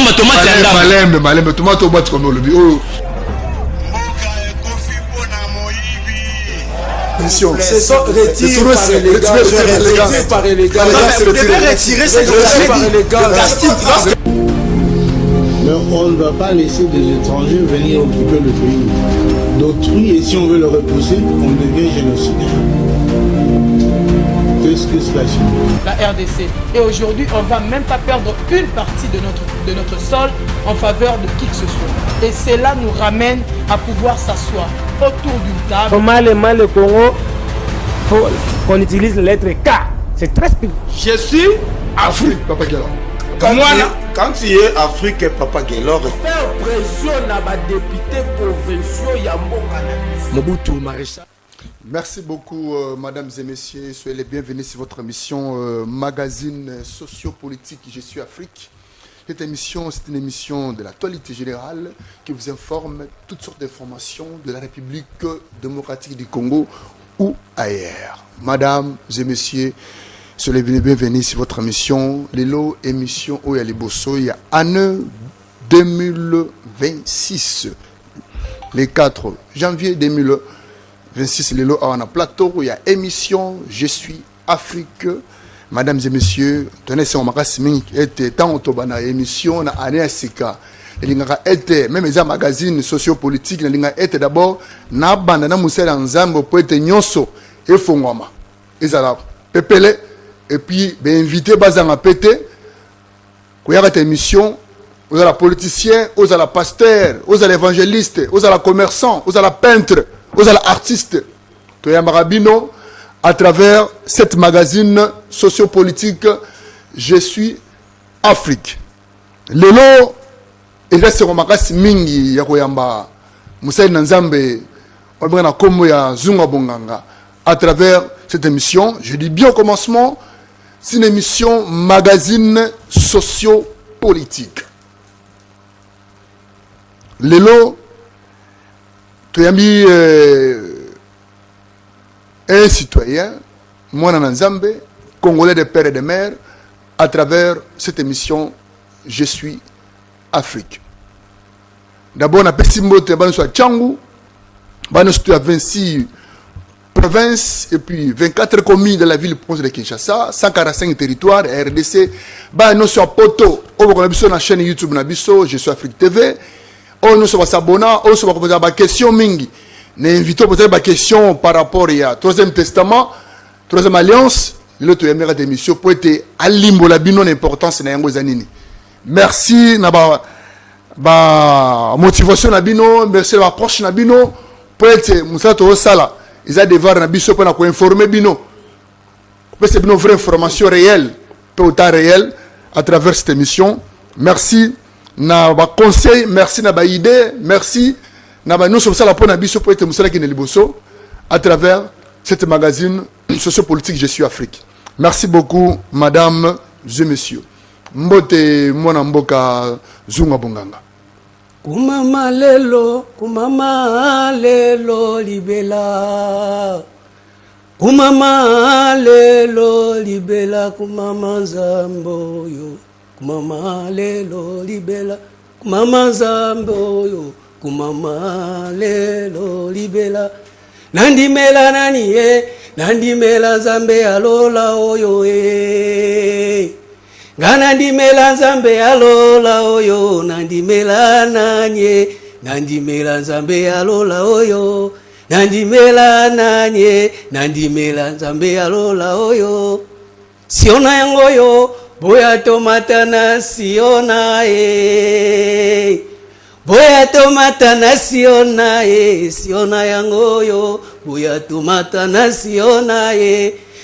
somba tomate ya ndambo. Malembe tomate obati comme le bio. Ce sont retirés par les gars. Vous devez retirer ces dossiers par les gars. Mais on ne va pas laisser des étrangers venir occuper le pays d'autrui, et si on veut le repousser, on devient génocidaire. Qu'est-ce que cela signifie? La RDC. Et aujourd'hui, on ne va même pas perdre une partie de notre sol en faveur de qui que ce soit. Et cela nous ramène à pouvoir s'asseoir autour d'une table. Comment le Congo, faut qu'on utilise la lettre K. C'est très spécifique. Je suis Afrique, Papa Guélor. Quand tu es Afrique, Papa Guélor. Faire pression à ma députée provinciaux Mobutu Maréchal. Merci beaucoup, mesdames et messieurs. Soyez les bienvenus sur votre émission magazine sociopolitique Je suis Afrique. Cette émission, c'est une émission de l'actualité générale qui vous informe toutes sortes d'informations de la République démocratique du Congo ou ailleurs. Mesdames et messieurs, soyez les bienvenus sur votre émission. Lelo émission Oyaliboso, il y a année 2026. Le 4 janvier 2026, Lelo on a plateau, il y a émission Je suis Afrique. Mesdames et messieurs, tenez ce moment était tant autobana émission na année sika. Elinga était même les magazines sociopolitiques elinga était d'abord na banda na musela nzambo po ete nyonso e fongwama. Ezala pepele et puis ben invité bazanga pété ko yaka émission aux ala politiciens, aux ala pasteurs, aux ala évangélistes, aux ala commerçants, aux ala peintres, aux ala artistes. To ya marabino à travers cette magazine sociopolitique Je suis Afrique. Lelo elese ko makasi mingi ya koyamba Musai Nzambe na kombo ya Zunga Bonganga à travers cette émission. Je dis bien au commencement, c'est une émission magazine sociopolitique. Lelo toyambi un citoyen, moi Nzambe, congolais de père et de mère, à travers cette émission Je suis Afrique. D'abord, on a Pessimbote, on a Tchangou, on a 26 provinces et puis 24 communes de la ville de Kinshasa, 145 territoires, RDC, on a sur Poto, on a sur la chaîne YouTube, Je suis Afrique TV, on a sur Sabona, on a sur la question Mingi. Nous invitons peut-être des questions par rapport à Troisième Testament, Troisième Alliance, l'autre émission pour être à l'imbo la binon importance na yango zanini. Merci na ba motivation na bino, merci la approche na bino pour être musato sala. Ils ont devoir na biso pour na informer bino. Pour c'est une vraie information réelle, peu autant réelle à travers cette émission. Merci na ba conseil, merci na ba idée, merci. Nous sommes là pour nous pour être musala qui ne liboso à travers cette magazine sociopolitique Je suis Afrique. Merci beaucoup, madame et messieurs. Mbote mwana mboka Zunga Bonganga. Kumama lelo libela. Kumama lelo libela kumama zambo yo. Kumama lelo libela kumama zambo yo. Kumama lelo libela nandimela nani nandimela zambe alola oyo nandimela zambe alola oyo nandimela nanye nandimela zambe alola oyo nandimela nanye nandimela zambe alola oyo siona yango yo boya tomata na siona boya tomata na siona siona yango yo boya tomata na siona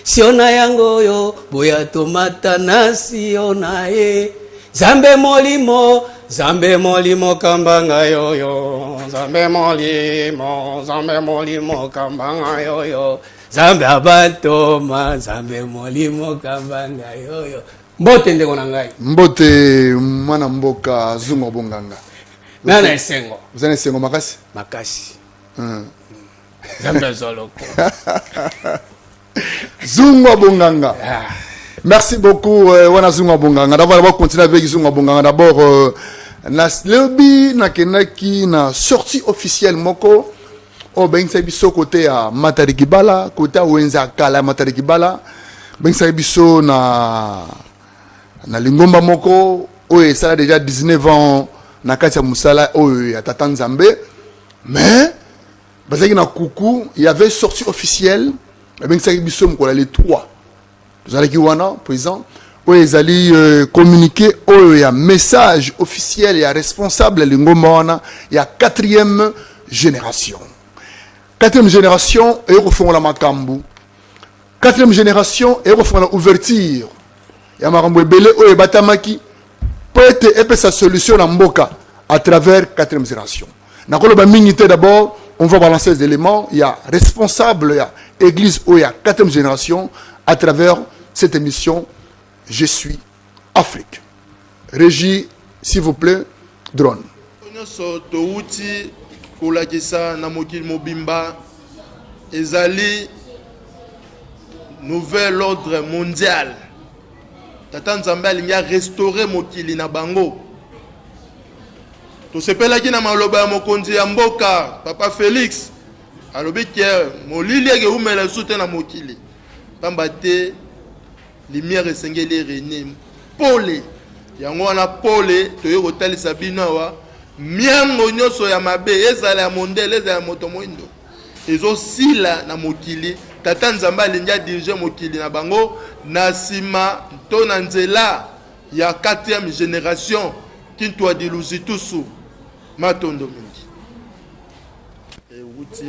siona yango yo boya tomata na siona zambe molimo kambanga yo zambe molimo kambanga yo zambe abatoma zambe molimo kambanga yo mbote ndeko na ngai mbote mwana mboka Zunga Bonganga. Nana esengo. Vous avez esengo makasi? Makasi. Zambe zoloko. Zunga Bonganga. Merci beaucoup, Wana Zunga Bonganga. D'abord, on va continuer avec Zunga Bonganga. D'abord, Naslebi Nakenaki na sortie officielle Moko. Oh, ben, c'est biso côté à Matarikibala, côté à Wenza Kala Matarikibala. Ben, c'est biso na Lingomba Moko. Oh, et ça a déjà 19 ans. Na Katia Moussala, oh, à Tatan Zambé. Mais, il y avait sortie officielle. Ben, c'est biso Mkola les 3. Vous allez voir, président, où ils allaient communiquer, où il y a message officiel, il y a responsable, il y a 4e génération. 4e génération, et ils font la makambu. 4e génération, et ils font l'ouverture. Il y a Marambo Belé, où il y a Batamaki, peut-être sa solution en Mboka à travers 4e génération. Dans le minité d'abord, on va balancer les éléments. Il y a responsable, il y a église, où il y a 4e génération à travers cette émission Je suis Afrique. Régie, s'il vous plaît, drone. Touti kolakisa na mokili mobimba ezali nouvel ordre mondial. Tata Nzambe alingi restaurer mokili na bango. Tosepelaki na maloba ya mokonzi ya mboka Papa Félix alobi ke molili eke umela sute na mokili. Pamba te lumière esengeli rene pole yango wana pole toyo kotalisa bino awa miango nyonso ya mabe ezala ya mondele ezala ya moto moindo ezosila na mokili. Tata Nzambe alingi adirige mokili na bango na nsima to na nzela ya 4e génération kintu adiluzi tusu matondo mingi euti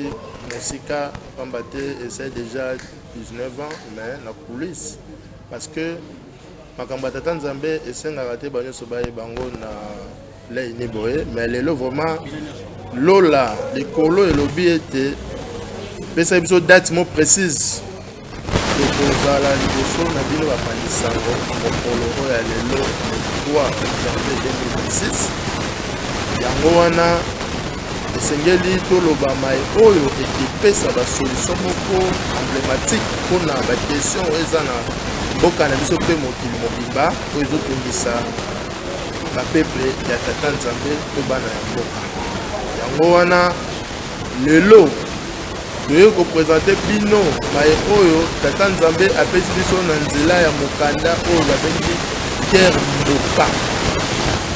mosika pamba te essaie déjà 19 ans mais na coulisse parce que makambo Tata Nzambe esengaka te banyoso baye bango na lei ni boye mais lelo vraiment lola likolo elobi ete pesa biso date mo précise tokozala liboso na bino bapandisango mokolo oyo ya lelo 3 janvier 2026 yango wana esengeli toloba mai oyo ekipesa basolution moko emblématique mpona baquestion oyo eza na mboka na biso mpe mokili mobimba oyo ezotungisa bapeple ya Tata Nzambe to bana ya mboka. Yango wana lelo toye kopresente bino mai oyo Tata Nzambe apesi biso na nzela ya mokanda oyo babengi Guerre Mboka.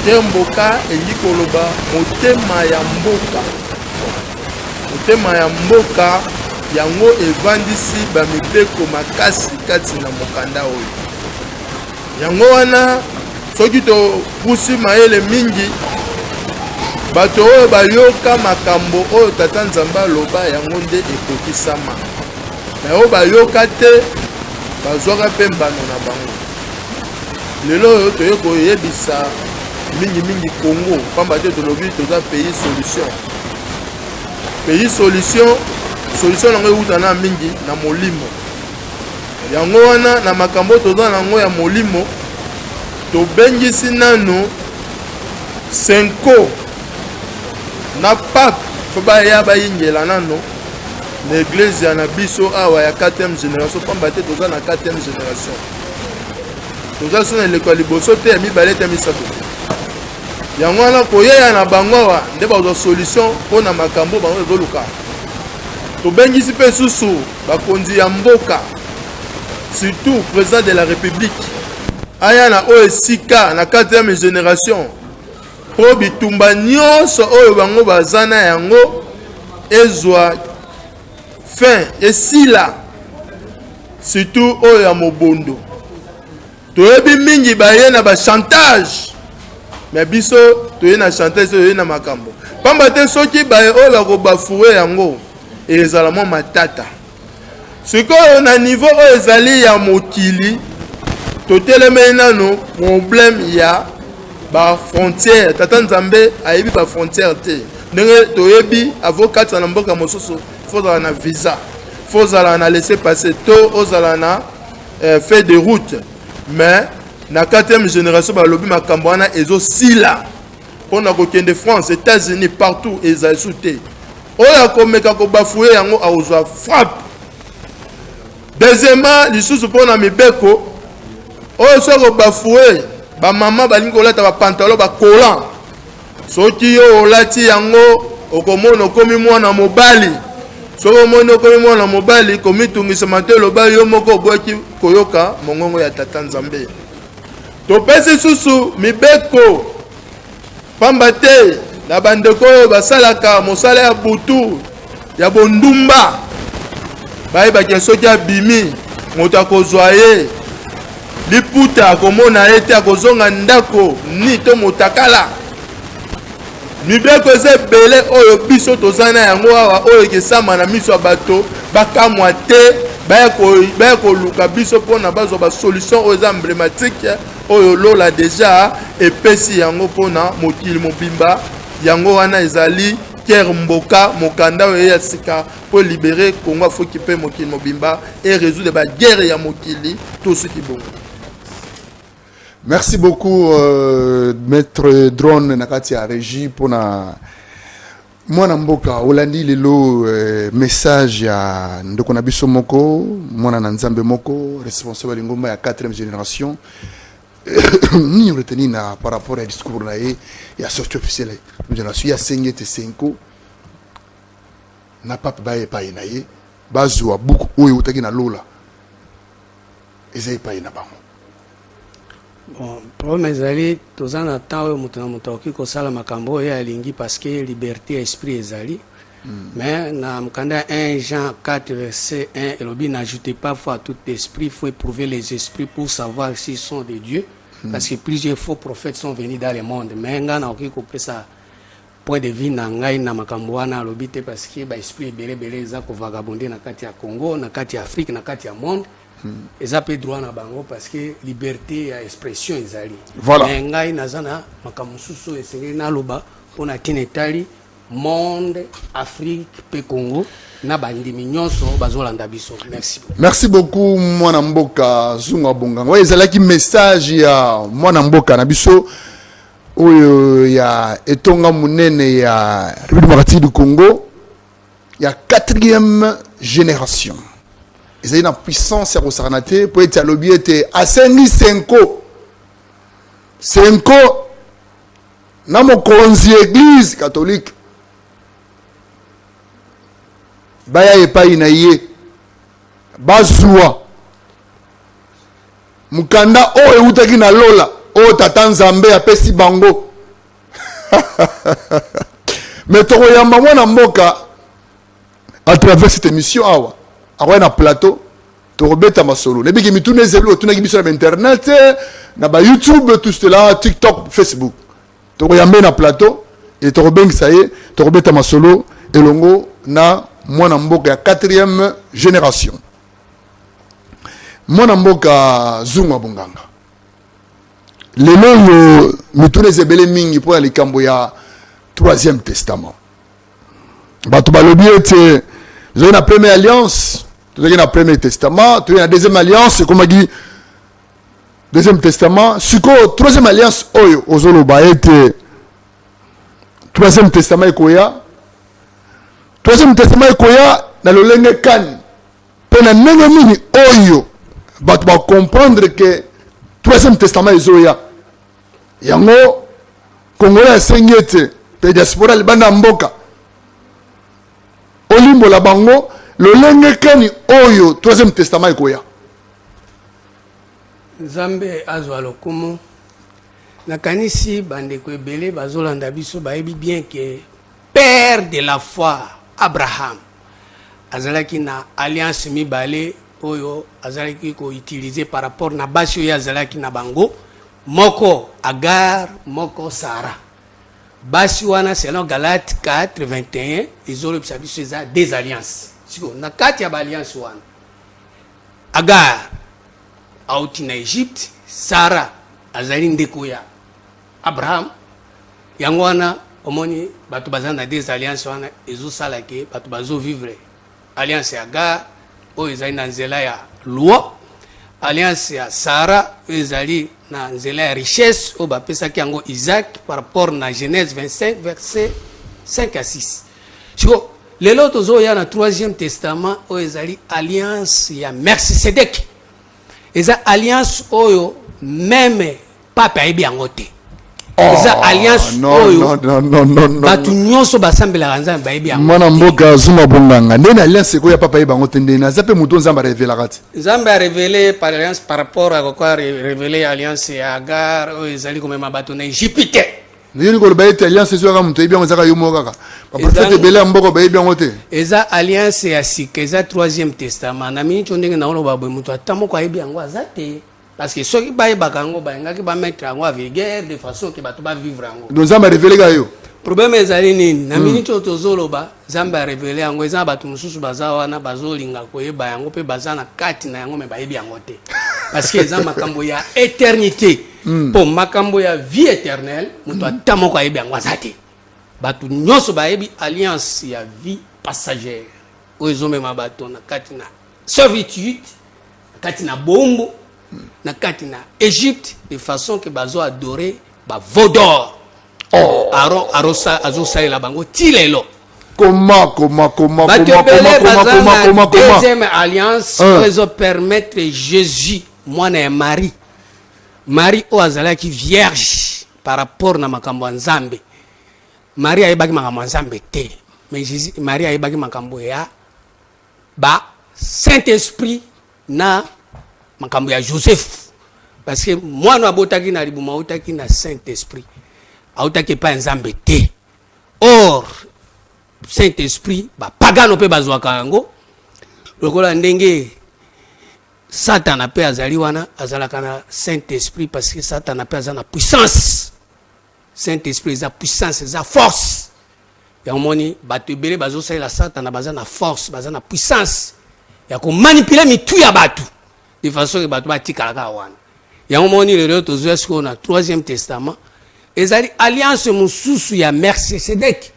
Guerre Mboka elingi koloba motema ya mboka. Motema ya mboka yango evandisi bamibeko makasi kati na mokanda oyo. Yango wana soki topusi mayele mingi bato oyo bayoka makambo oyo Tata Nzambe aloba yango nde ekokisama. Na oyo bayoka te bazwaka mpe mbano na bango. Lelo oyo toye koyebisa mingi Congo pamba te tolobi toza pays solution. Pays solution nango euta na mingi na molimo. Yango wana na makambo toza nango ya molimo tobengisi nano Senko na pape fo baya bayingela nano na église ya na biso awa ya 4e génération pamba te toza na 4e génération. Toza sona leko liboso te ya mibale te misato. Yango wana koyeya na bango awa nde bazwa solution mpona makambo bango ezoluka. Tobengisi mpe susu bakonzi ya mboka surtout président de la république aya na oyo esika na 4e génération po bitumba nyonso oyo bango baza na yango ezwa fin esila surtout oyo ya mobondo. Toyebi mingi baye na bachantage mais biso toye na chantage toye na makambo pamba te soki baye oyo bakobafue yango ezala mwa matata. Sikoyo na niveau oyo ezali ya mokili totelemeli nano problème ya ba frontière. Tata Nzambe ayebi ba frontière te ndenge toyebi avocat na mboka mosusu fozala na visa fozala na laisser passer to ozala na fait de route mais na 4e génération balobi makambo wana ezosila mpona kokende France États-Unis partout ezali sute oyo akomeka kobafuye yango aozwa frappe. Deuxièmement lisusu mpona mibeko oyo soko bafoué bamama balingi kolata bapantalon bakolan soki yo olati yango okomona okomi mwana mobali soki omoni okomi mwana mobali komitungisama te loba yo moko obwaki koyoka mongongo ya tata nzambe topesi susu mibeko pamba te na bandeko oyo basalaka mosala ya butu ya bondumba bayebaki soki abimi moto akozwa ye liputa akomona ye te akozonga ndako ni to motakala mibeko eza ebele oyo biso toza na yango awa oyo ekesama na miso ya bato bakamwa te baya koluka biso mpona bazwa basolution oyo eza emblématique oyo lola deja epesi yango mpona mokili mobimba yango wana ezali Ker Mboka mokanda oyo ya sika po libérer Congo afoki pe mokili mobimba et résoudre ba guerre ya mokili tout ce qui bon. Merci beaucoup maître drone nakati ya régie pona mwana mboka olandi lelo message ya ndeko na biso moko mwana na nzambe moko responsable ngomba ya 4e génération ni retenir na par rapport à discours na ye ya sortie officielle je suis ya sengete 5 na papa baye pa na ye bazwa buku oyo utaki na lola ezai pa na bango. Bon, problème ezali toza na temps oyo moto na moto akoki kosala makambo oyo alingi parce que liberté esprit ezali mais na mokanda 1 Jean 4 verset 1 elobi n'ajoutez pas foi à tout esprit, il faut éprouver les esprits pour savoir s'ils sont de Dieu parce que plusieurs faux prophètes sont venus dans le monde mais nga na okoki kopesa point de vue na ngai na makambo wana alobi te parce que ba esprit ebele eza kovagabonde na kati ya Congo na kati ya Afrique na kati ya monde eza pe droit na bango parce que liberté ya expression ezali voilà. Mais ngai naza na makambo susu esengeli naloba mpona tina etali monde Afrique pe Congo na bandimi nyonso bazolanda biso. Merci beaucoup mwana mboka Zunga Bongango ezalaki message ya mwana mboka na biso oyo ya etonga munene ya République démocratique du Congo ya 4e génération ezali na puissance ya kosakana te po ete alobi ete asengi senko na mokonzi église catholique baya epai na ye bazwa mukanda oyo eutaki na lola oyo tata nzambe apesi bango mais tokoyamba mwana mboka à travers cette émission awa akoya na plateau tokobeta masolo nebiki mituna ezeli otunaki biso na internet na ba YouTube tout cela TikTok Facebook tokoyambe na plateau et tokobengisa ye tokobeta masolo elongo na mwana mboka ya 4e génération mwana mboka Zunga Bonganga lelo mituna ezebele mingi po ya likambo ya 3e testament bato balobi ete nous avons la première alliance, nous avons la premier testament, nous avons la deuxième alliance, comme on dit, deuxième testament. Si la troisième alliance, Ozoloba était troisième testament ekoya. Troisième testament ekoya, na lolenge kan. Pena nenge mini oyo, bat ba comprendre que troisième testament ezoya. Yango, Congolais sengete, pe diaspora libanda mboka. Olimbo la bango lolenge kani oyo 3e testament ekoya Nzambe azwa lokumu nakanisi bandeko ebele bazolanda biso bayebi bien que père de la foi Abraham azalaki na alliance mibale oyo azalaki ko utiliser par rapport na basi oyo azalaki na bango moko Agar moko Sarah. Basi wana selon Galate 4 21 izolobisa biso eza des alliances siko na kati ya alliance wana Agar auti na Egypte Sarah azali ndeko ya Abraham yango wana omoni bato bazana des alliances wana ezosala ke bato bazo vivre alliance ya Agar oyo ezali na nzela ya loi alliance ya Sarah oyo ezali na nzela ya richesse oyo bapesaki yango Isaac par rapport na Genèse 25 verset 5 à 6 siko lelo tozoya na 3e testament oyo ezali alliance ya Melchisedek eza alliance oyo même papa ayebi yango te. Eza alliance non, oyo non, non, non, non, batu non. nyonso basambelaka nzambe bayebi yango Mwana te. mboka Zuma Bonganga ndeni alliance ko ya papa yebango tende na zape muto nzamba révélera kati. Nzambe a révélé par alliance par rapport à quoi révélé alliance ya Agar oyo ezali komema bato na Égypte. Ndeni ko ba ete alliance zo ka muto yebango zaka yomo kaka. Ba prophète bela mboko ba yebango te. Eza alliance ya sika eza 3e testament na mini ndenge na oloba boy muto atamoko ayebi yango azate. Parce que ceux qui bayebaka yango bayengaki bamettre yango avec guerre de façon que bato bavivre yango. Donc nzamba révélé ka yo. Problème ezali nini na minute oyo tozoloba nzambe arevele yango eza bato mosusu baza wana bazolinga koyeba yango mpe baza na kati na yango me bayebi yango te parce que eza makambo ya éternité mpo makambo ya vie éternelle moto ata moko ayebi yango aza te bato nyonso bayebi alliance ya vie passagère oyo ezomema bato na kati na servitude na kati na bombo na kati na Égypte de façon que bazo adorer ba veau d'or. Aaron azosalela bango tilelo. Comment deuxième alliance ils permettre Jésus mwana ya Marie o azalaki vierge par rapport na makambo nzambe. Marie ayebaki makambo nzambe te mais Jésus Marie ayebaki makambo ya ba Saint-Esprit na makambo ya Joseph parce que mwana abotaki na libuma otaki na Saint-Esprit autaki pa nzambe te. Or Saint-Esprit ba pagano pe bazwaka yango lokola ndenge Satan pe azali wana azalaka na Saint-Esprit parce que Satan pe azana puissance. Saint-Esprit eza puissance eza force ya moni bato ebele bazosalela Satan bazana force bazana puissance ya ko manipuler mitu ya bato de façon que bato batikalaka wana ya moni lelo tozwa siko na 3e testament ezali alliance mususu ya Melchisedek.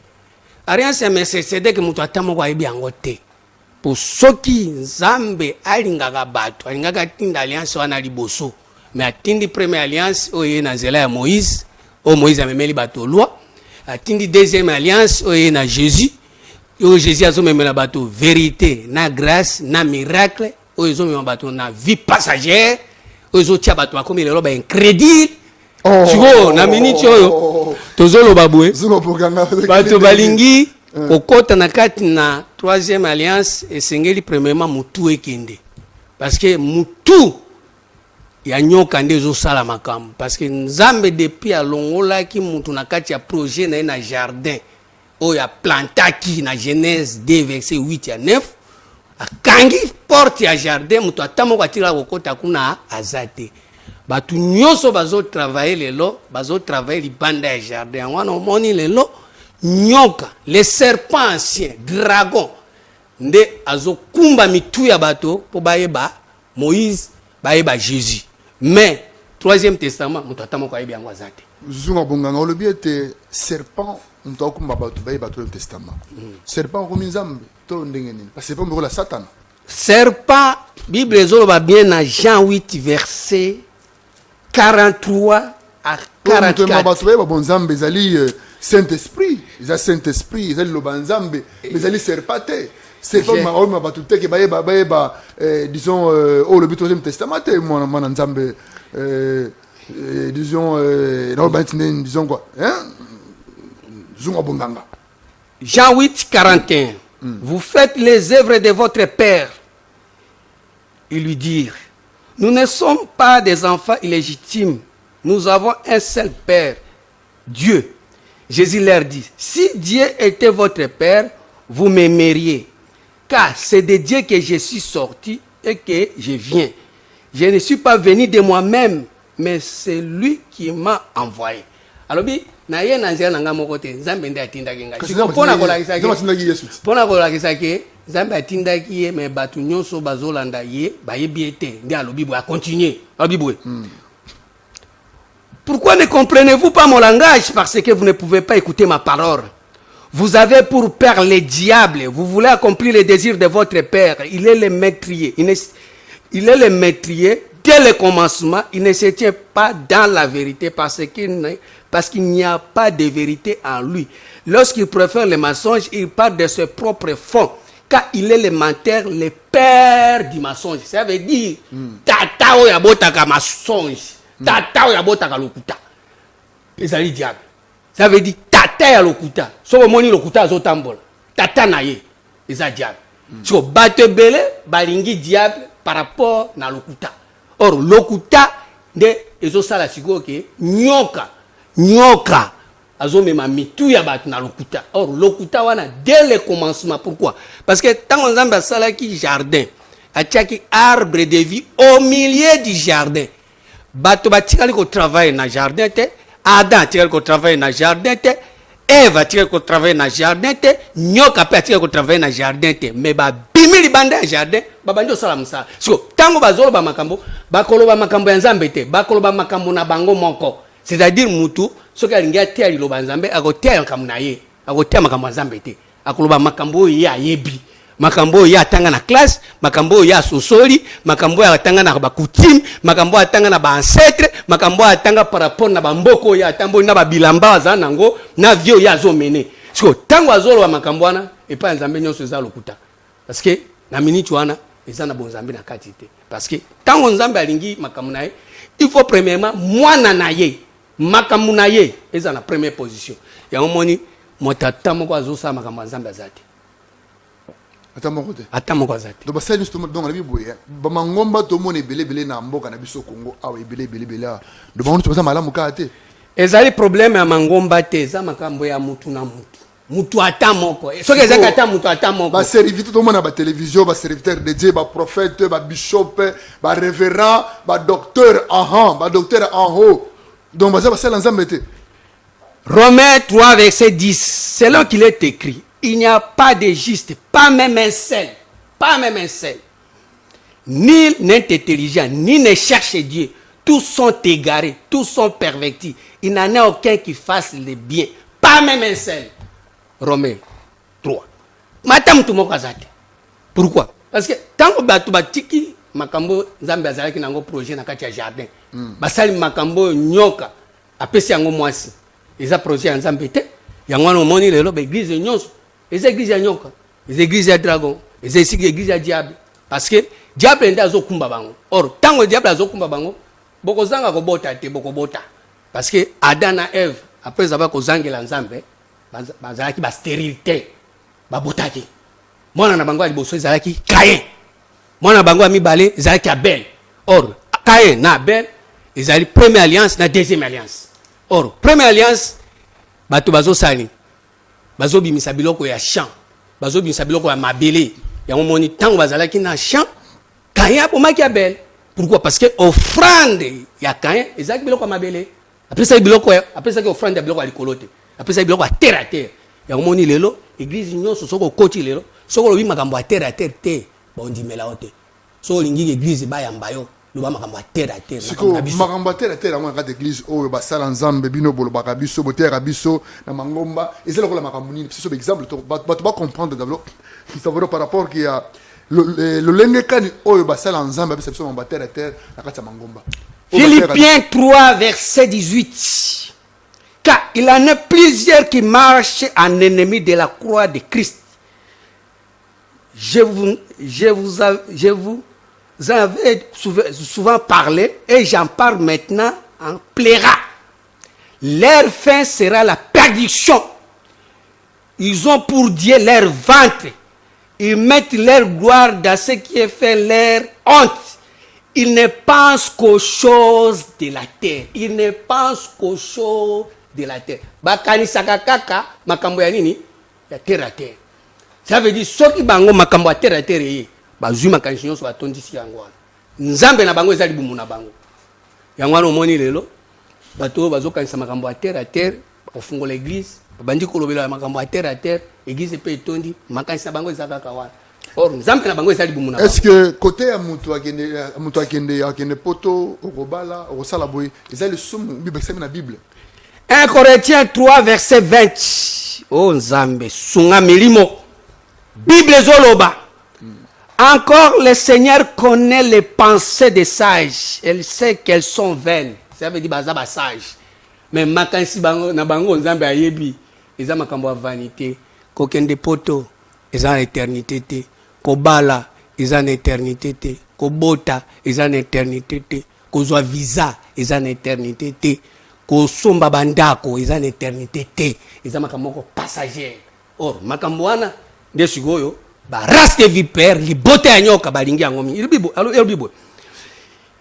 Alliance ya Melchisedek mutu atamoko ayebi yango te. Po soki nzambe alingaka bato alingaka tinda alliance wana liboso mais atindi première alliance oyo na nzela ya Moïse o Moïse amemeli bato loi atindi deuxième alliance oyo na Jésus oyo Jésus azomemela bato vérité na grâce na miracle oyo ezomema bato na vie passagère oyo ezotia bato bakomi lelo ba incrédule. Siko na minute oyo tozoloba bwe bato balingi okota na kati na 3e alliance esengeli premièrement mutu ekende parce que mutu ya nyoka nde ezosala makambo parce que nzambe depuis alongolaki mutu na kati ya projet na ye na jardin oyo aplantaki na Genèse 2 verset 8 à 9 akangi porte ya jardin mutu atamoko atikala kokota kuna azate. Batu nyonso bazo travailler lelo bazo travailler libanda ya jardin wana omoni lelo nyoka les serpents anciens dragon nde azo kumba mitu ya bato po bayeba Moïse bayeba Jésus mais 3e testament mutu atamoko ayebi yango azate. Zuma Bonganga le bien te serpent mutu akumba bato bayeba 3e testament serpent komi nzambe to ndenge nini parce que serpent mboko la Satan serpent Bible ezoloba bien na Jean 8 verset 43 à 44. Bon nzambe ezali Saint-Esprit, ezali Saint-Esprit, ezali lo banzambe, ezali serpate. Serpent ma o ma batute ke bayeba disons au le 3e testament mon nzambe disons disons quoi hein Zuma Bonganga. Jean 8 41. Vous faites les œuvres de votre père. Ils lui dirent: nous ne sommes pas des enfants illégitimes. Nous avons un seul Père, Dieu. Jésus leur dit: si Dieu était votre Père, vous m'aimeriez. Car c'est de Dieu que je suis sorti et que je viens. Je ne suis pas venu de moi-même, mais c'est lui qui m'a envoyé. Alors, na ye na nzela nanga moko te nzambe nde atindaki ngai siko pona kolakisa ke nzambe atindaki ye me batu nyonso bazolanda ye bayebi ete nde alobi boye akontinue alobi boye. Pourquoi ne comprenez-vous pas mon langage? Parce que vous ne pouvez pas écouter ma parole. Vous avez pour père le diable. Vous voulez accomplir les désirs de votre père. Il est le meurtrier. Il est le meurtrier dès le commencement. Il ne se tient pas dans la vérité parce qu'il n'y a pas de vérité en lui. Lorsqu'il préfère le mensonge, il part de ses propres fonds. Car il est le menteur, le père du mensonge. Ça veut dire, tata oyabotaka mensonge. tata ya botaka lokuta ezali diable. Ça veut dire tata ya lokuta soko moni lokuta azotambola tata na ye eza diable. So bato belé balingi diable par rapport na lokuta. Or lokuta nde ezosala sikoyo ke nyoka azomema mitu ya bato na lokuta. Or lokuta wana dès le commencement. Pourquoi? Parce que tango nzambe asalaki jardin atiaki arbre de vie au milieu du jardin. Bato batikali ko travailler na jardin te, Adam atikali ko travailler na jardin te, Eve atikali ko travailler na jardin te, nyoka pe atikali ko travailler na jardin te. Mais ba bimi libanda ya jardin, babandi osala musala. So tango bazolo ba makambo, bakoloba makambo ya nzambe te, bakoloba makambo na bango moko. C'est-à-dire mutu soki alingi atia liloba nzambe akotia makambo na ye, akotia makambo ya nzambe te. Akoloba makambo ye ayebi. Makambo ya atanga na classe, makambo ya sosoli, makambo ya atanga na bakutime, makambo ya atanga na ba ancêtre, makambo ya atanga par rapport na bamboko ya atambo na babilamba azana ngo na vieux ya zomene. So tango azolo wa makambo wana epa nzambe nyonso eza lokuta. Parce que na minute wana eza na bonzambe na kati te. Parce que tango nzambe alingi makambo na ye, il faut premièrement mwana na ye, makambo na ye eza na première position. Ya omoni motata moko azosa makambo nzambe azate. Attends mon côté. Donc ça justement donc la Bible ba mangomba to mone belé na mboka na biso Congo awe belé de ba on malamu ka te ezali problème ya mangomba te za makambo ya mutu na mutu ata moko soki ezaka ata mutu ata moko ba serviteur to mona ba télévision ba serviteur de Dieu ba prophète ba bishop ba révérend ba docteur en haut donc ba ça l'ensemble te. Romains 3 verset 10 selon qu'il est écrit il n'y a pas de juste, pas même un seul, Nul n'est intelligent, ni ne cherche Dieu. Tous sont égarés, tous sont pervertis. Il n'en a aucun qui fasse le bien, pas même un seul. Romains 3. Matam tout mon kazate. Pourquoi? Parce que tant que tu batiki makambo nzambe azalaki nango projet na kati ya jardin. Basali makambo nyoka apesi yango mwasi. Eza projet ya nzambe te. Yango no moni lelo ba église nyonso. Les églises à nyoka, les églises à dragon, les églises à diable. Parce que diable est dans kumba bango. Or, tant que diable est dans kumba bango, beaucoup zanga ko bota te boko bota. Parce que Adam et Ève, après avoir ko zangela nzambe, bazalaki ba stérilité, ba botaki. Mwana na bango ali boso zalaki Caïn. Mwana bango ami balé zalaki Abel. Or, Caïn na Abel, ils allaient première alliance na deuxième alliance. Or, première alliance, bato bazo sali. Bazo bimisa biloko ya champ, bazo bimisa biloko ya mabele. Ya moni tango bazalaki na champ, Caïn abomaki Abel. Pourquoi? Parce que offrande ya Caïn ezaki biloko ya mabele. Après ça biloko après ça offrande ya biloko ya likolote. Après ça biloko ya terre à terre. Ya moni lelo église nyonso soko koti lelo, soko lobi makambo ya terre à terre te, bon dimela ote. So lingi église ba ya mbayo. Makambo terre à terre. Makambo terre à terre, dans l'église, oh, basala nzambe bino bolo bakabiso, boterre biso, na mangomba. Et c'est là que la makamoni, c'est un exemple. Tu vas comprendre d'abord, qui s'avoue par rapport qu'il y a le lengekani, oh, basala nzambe, c'est un terre à terre, na kati mangomba. Philippiens 3 verset 18. Car il en a plusieurs qui marchent en ennemi de la croix de Christ. Je vous avez souvent parlé et j'en parle maintenant en plaira. Leur fin sera la perdition. Ils ont pour Dieu leur ventre. Ils mettent leur gloire dans ce qui est fait leur honte. Ils ne pensent qu'aux choses de la terre. Ils ne pensent qu'aux choses de la terre. Bakani sakakaka makambo ya nini? Ya terre à terre. Ça veut dire soki bango makambo ya terre à terre. Bazui makanisi nyonso batondisi yango wana nzambe na bango ezali bumu na bango yango wana omoni lelo bato bazokanisa makambo ya terre à terre ofungola l'église babandi kolobela makambo ya terre à terre église pe etondi makanisi na bango ezaka kaka wana or nzambe na bango ezali bumu na bango. Est-ce que côté ya mutu akende poto okobala okosala boye ezali sumu bible sema na Bible 1 Corinthiens 3 verset 20 oh nzambe sunga milimo Bible zoloba. Encore le Seigneur connaît les pensées des sages. Elle sait qu'elles sont vaines. Ça veut dire bazaba sage. Mais makansi bango na bango nzambe ayebi. Eza makambo ya vanité. Kokende poto eza na éternité te. Kobala eza na éternité te. Kobota eza na éternité te. kozwa visa eza na éternité te kosomba bandako eza na éternité te eza makambo moko passager. Or makambo wana nde sikoyo barace de vipère libote ya nyoka balingi yango mingi. Bible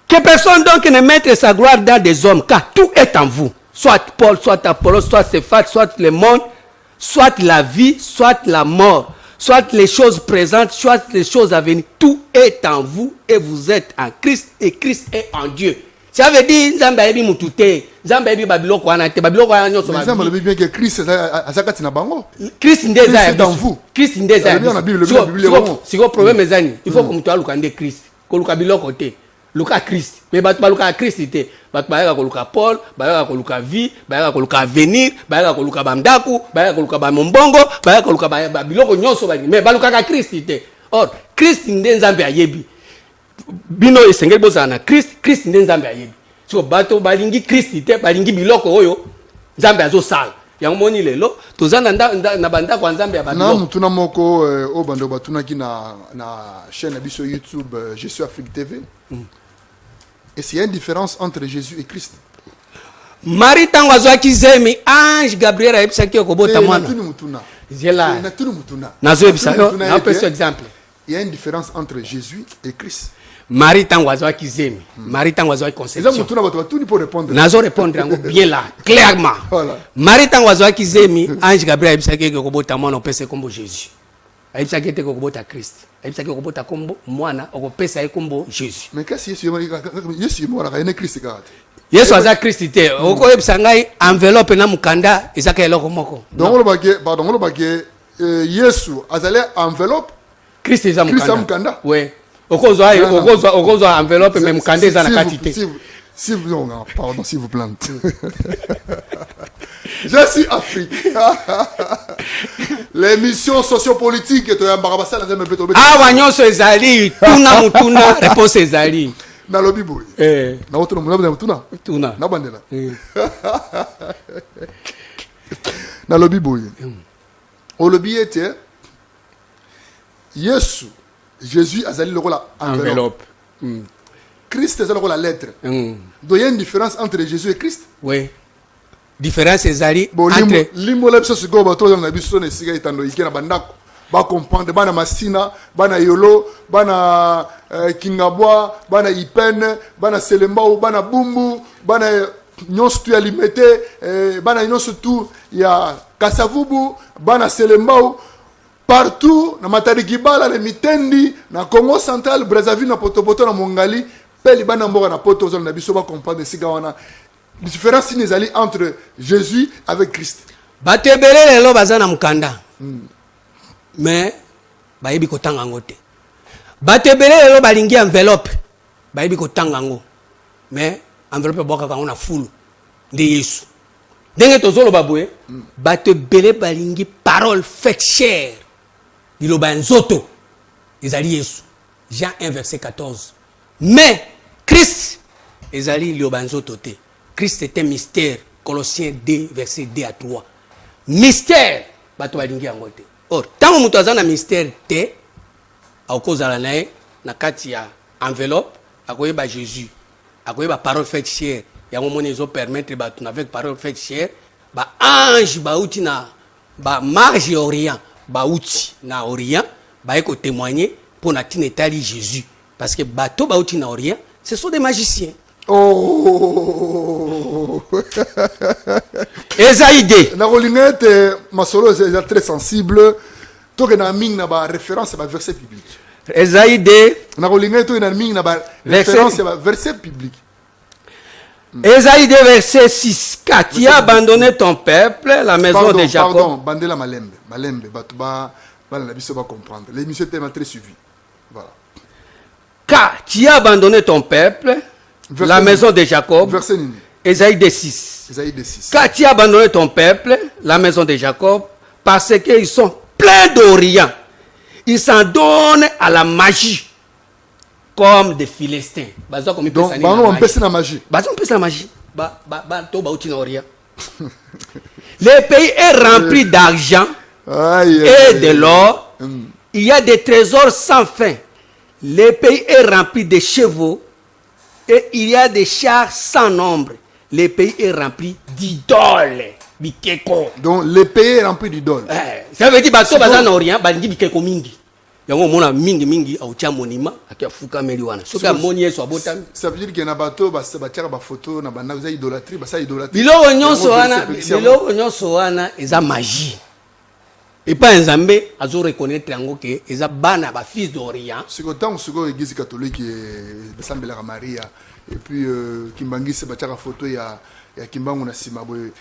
que personne donc ne mette sa gloire dans des hommes, car tout est en vous. Soit Paul, soit Apollos, soit Céphas, soit le monde, soit la vie, soit la mort, soit les choses présentes, soit les choses à venir. Tout est en vous et vous êtes en Christ et Christ est en Dieu. Ça veut dire Nzambe ayebi mutu te, Nzambe ayebi babiloko wana te, babiloko wana nyonso babi. Nzambe alobi bien que Christ azakati na bango. Christ ndeza ya dans vous. Christ ndeza ya biso. Siko problème ezani, il faut que mutu aluka nde Christ. Ko luka biloko te. Luka Christ. Mais bato baluka Christ te. Bato bayaka ko luka Paul, bayaka ko luka vie, bayaka ko luka avenir, bayaka ko luka bamdaku, bayaka ko luka bamombongo, bayaka ko luka babiloko nyonso bani. Mais baluka ka Christ te. Or Christ nde Nzambe ayebi. Bino esengeli bozala na Christ nde Nzambe ayebi. So bato balingi Christ te, balingi biloko oyo Nzambe azosala. Yango moni lelo toza na banda kwa Nzambe ya babiloko. Na mutuna moko o bando batunaki na chaîne ya biso YouTube Je suis Afrique TV. Et s'il y a une différence entre Jésus et Christ. Marie tango azwaki zemi ange Gabriel ayebisaki okobota mwana. Zela. Nazo ebisa yo na peso exemple. Il y a une différence entre Jésus et Christ. Marie tango azwaki zemi. Marie tango azwaki conception. Eza mutuna bato batuni pour répondre. Nazo répondre yango bien là, clairement. Voilà. Marie tango azwaki zemi ange Gabriel ayebisaki okobota mwana opese kombo Jésus. Ayebisaki ete okobota Christ. Ayebisaki okobota kombo mwana okopesa ye kombo Jésus. Mais qu'est-ce que Yesu mwana ka ene Christ ka? Yesu aza Christ te. Okoyebisa ngai enveloppe na mukanda ezaka eloko moko. Donc on le bague Yesu azale enveloppe Christ eza mukanda. Christ mukanda. Ouais. Okozwa enveloppe mais mukanda eza na kati te. Si vous pardon s'il vous plaît. Je suis Afrique. L'émission sociopolitique to ya barabasa na zembe beto. Ah wanyonso ezali tuna mutuna réponse ezali. Na lobi boy. Na otro mutuna. Tuna. Na bandela. Na lobi boy. O lobi était Yesu Jésus azali lokola enveloppe. Christ azali lokola lettre. Donc il y a une différence entre Jésus et Christ. Oui. Différence ezali entre limbo la biso siko bato na biso na sika itando ikena bandako ba comprendre bana masina bana yolo bana kingabwa bana ipene bana selembao bana bumbu bana nyonso tu ya limete bana nyonso tu ya kasavubu bana selembao partout na Matadi Bala na Mitendi na Congo Central Brazzaville na Potopoto na Mongali peli bana mboka na poto zo na biso ba comprendre sika wana différence inezali entre Jésus avec Christ. Batebele lelo bazana mukanda. Mais bayebi kotanga ngo te. Batebele lelo balingi enveloppe. Bayebi kotanga ngo. Mais enveloppe boka kango na fulu. Nde Yesu. Ndenge tozolo babwe, batebele balingi parole faite chair. Diloba nzoto. Ezali Yesu. Jean 1 verset 14. Mais Christ ezali liloba nzoto te. Christ est un mystère. Colossiens 2, verset 2 à 3. Mystère. Bato balingi yango te. Or, tant mutu aza na mystère te, akozala na ye na kati ya enveloppe, akoyeba Jésus, akoyeba parole faite chair. Yango moni ezo permettre bato avec parole faite chair, ba ange bauti na ba marge orient, bauti na orient, ba eko témoigner pour na tinetali Jésus parce que bato bauti na orient, ce sont des magiciens. Oh. Esaïde. Na rolingete masolo est très sensible. To que na ming na ba référence ba verset biblique. Esaïde. Na rolingete to na ming na ba référence ba verset biblique. Esaïde verset 6. Car tu as abandonné ton peuple, la maison de Jacob. Pardon, bandela malembe. Malembe batuba la biso ba comprendre. L'émission est très suivie. Voilà. Car tu as abandonné ton peuple, verset la maison de Jacob. Verset nini. Esaïde 6. Esaïde 6. Car tu as abandonné ton peuple, la maison de Jacob, parce qu'ils sont pleins d'Orient. Ils s'en donnent à la magie, comme des Philistins. Donc, on peut la magie. On peut la magie. Le pays est rempli d'argent et de l'or. Il y a des trésors sans fin. Le pays est rempli de chevaux Et il y a des chars sans nombre. Le pays est rempli d'idoles. Bikeko. Donc le pays est rempli d'idoles. Ça veut dire bato baza na orient bandi bikeko mingi. Yango mona mingi au tia monima akiafuka meliwana. Soka moni yeso abotami. Ça veut dire qu'il y a bato ba tiaka ba photo na banda za idolâtrie, ba ça idolâtrie. Biloko nyonso wana eza magie. Et pas Nzambe azo reconnaître yango que eza bana ba fils d'Orient. C'est autant que l'église catholique est semble la Maria et puis Kimbangi se batiaka photo ya Kimbangu na sima boy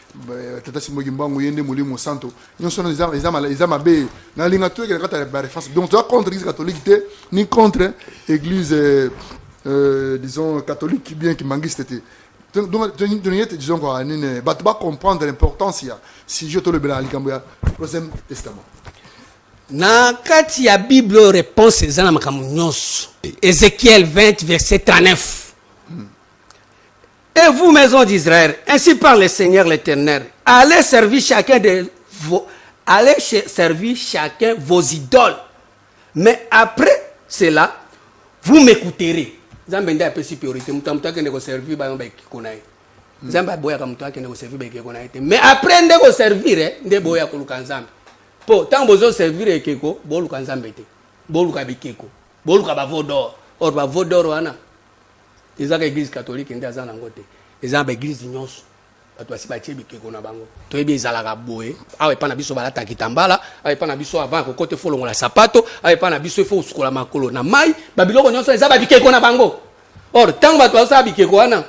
tata simo Kimbangu yende molimo santo. Nyonso na eza mabe na linga to ke kata ba référence. Donc tu as contre l'église catholique ni contre l'église disons catholique bien Kimbangi c'était. Donc disons quoi ne ba comprendre l'importance ya si je te le bela likambo Troisième Testament. Na kati ya Bible réponse ezana makambo nyonso. Ézéchiel 20 verset 39. Et vous, maison d'Israël, ainsi parle le Seigneur l'Éternel, allez servir chacun vos idoles. Mais après cela, vous m'écouterez. Zambé nda pesi priorité, mutamta kende ko servir ba ngba kikonaye. Zamba boya ka mutamta kende ko servir ba kikonaye. Mais après nde ko servir nde boya ko luka nzambe. Po tant bozo servir ekeko, bo luka nzambe te. Bo luka bikeko. Bo luka ba vodor. Or ba vodor wana. Ezaka église catholique nde azana ngote. Ezaba église nyonso. Bato basi batie bikeko na bango. Toyebi ezalaka boye. Awe pa na biso balata kitambala, awe pa na biso avant ko kote folongola sapato, awe pa na biso fo sukola makolo na mai, babiloko nyonso ezaba bikeko na bango. Or tant bato basala bikeko wana,